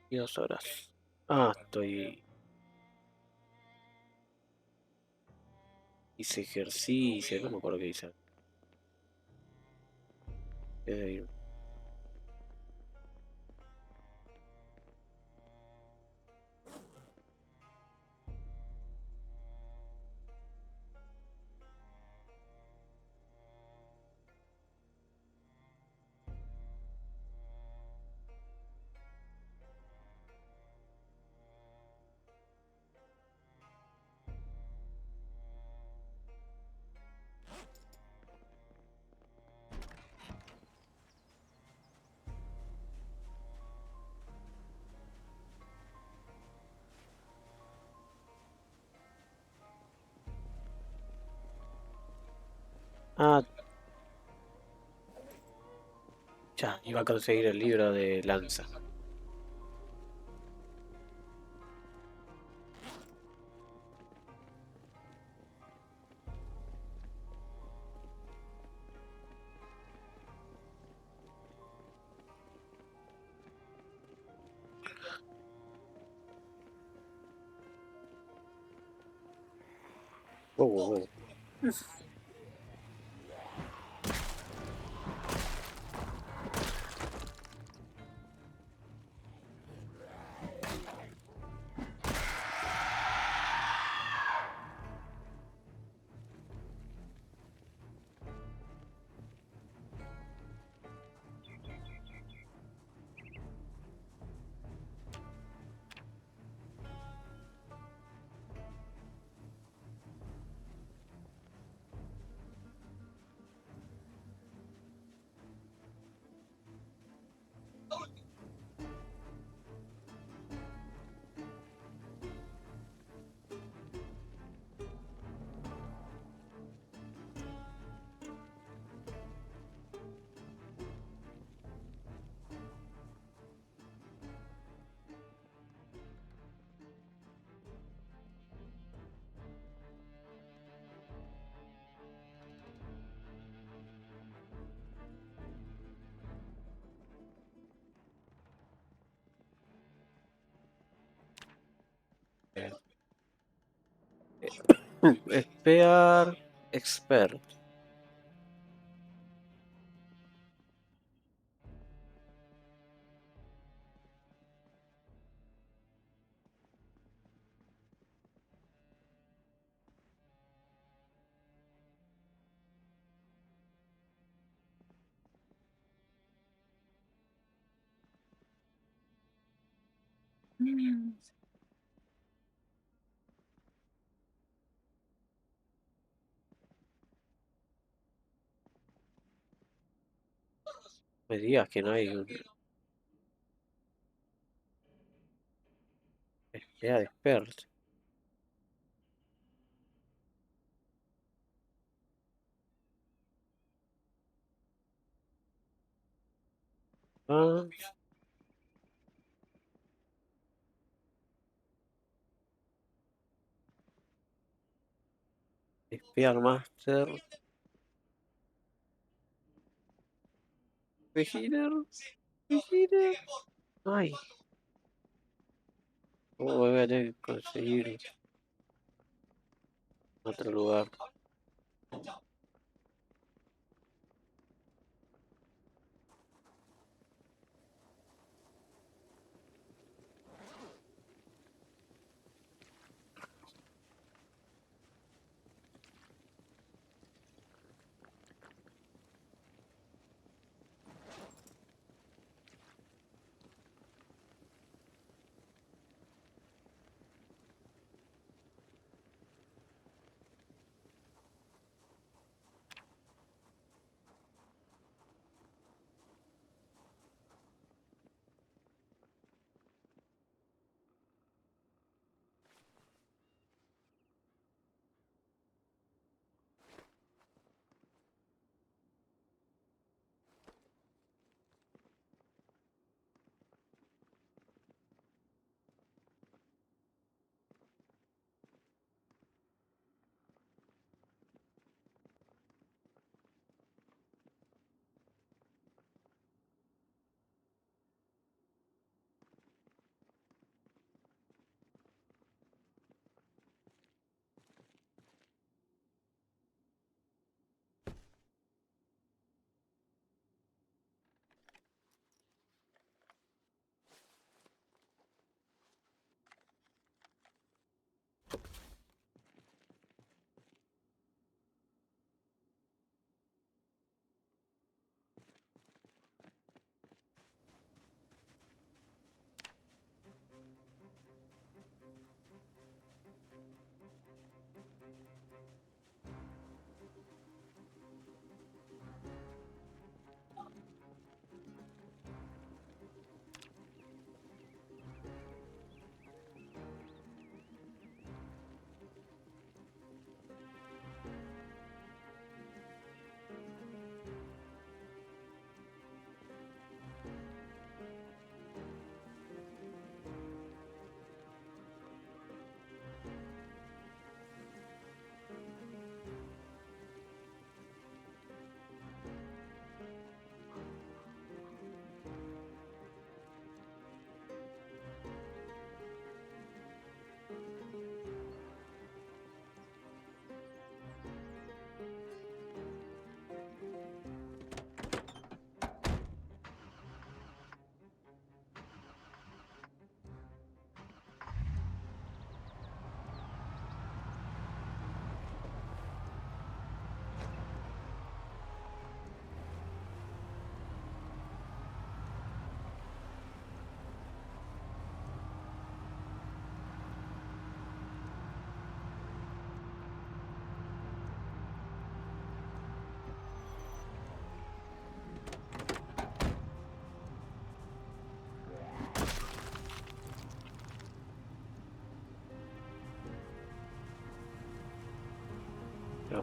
y 2 horas. Ah, estoy... Hice ejercicio, no me acuerdo qué hice. Eh, Ah, ya, iba a conseguir el libro de Lanza. Oh. Espear expert. Me digas que no hay un espear expert. Ah, espear master. Beginner. Beginner. Ay. Voy a tener que conseguir otro lugar.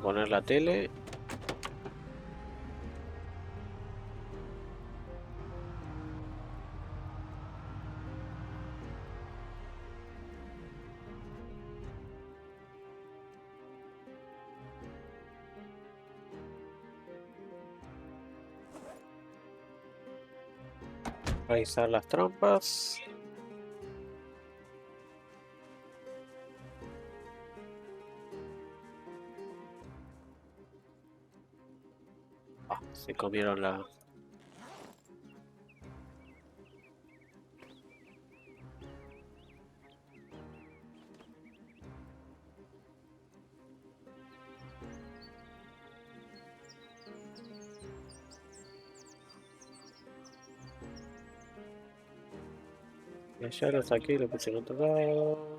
poner la tele. Revisar las trampas. Ah, se comieron la... Ya lo saqué y lo puse en otro lado.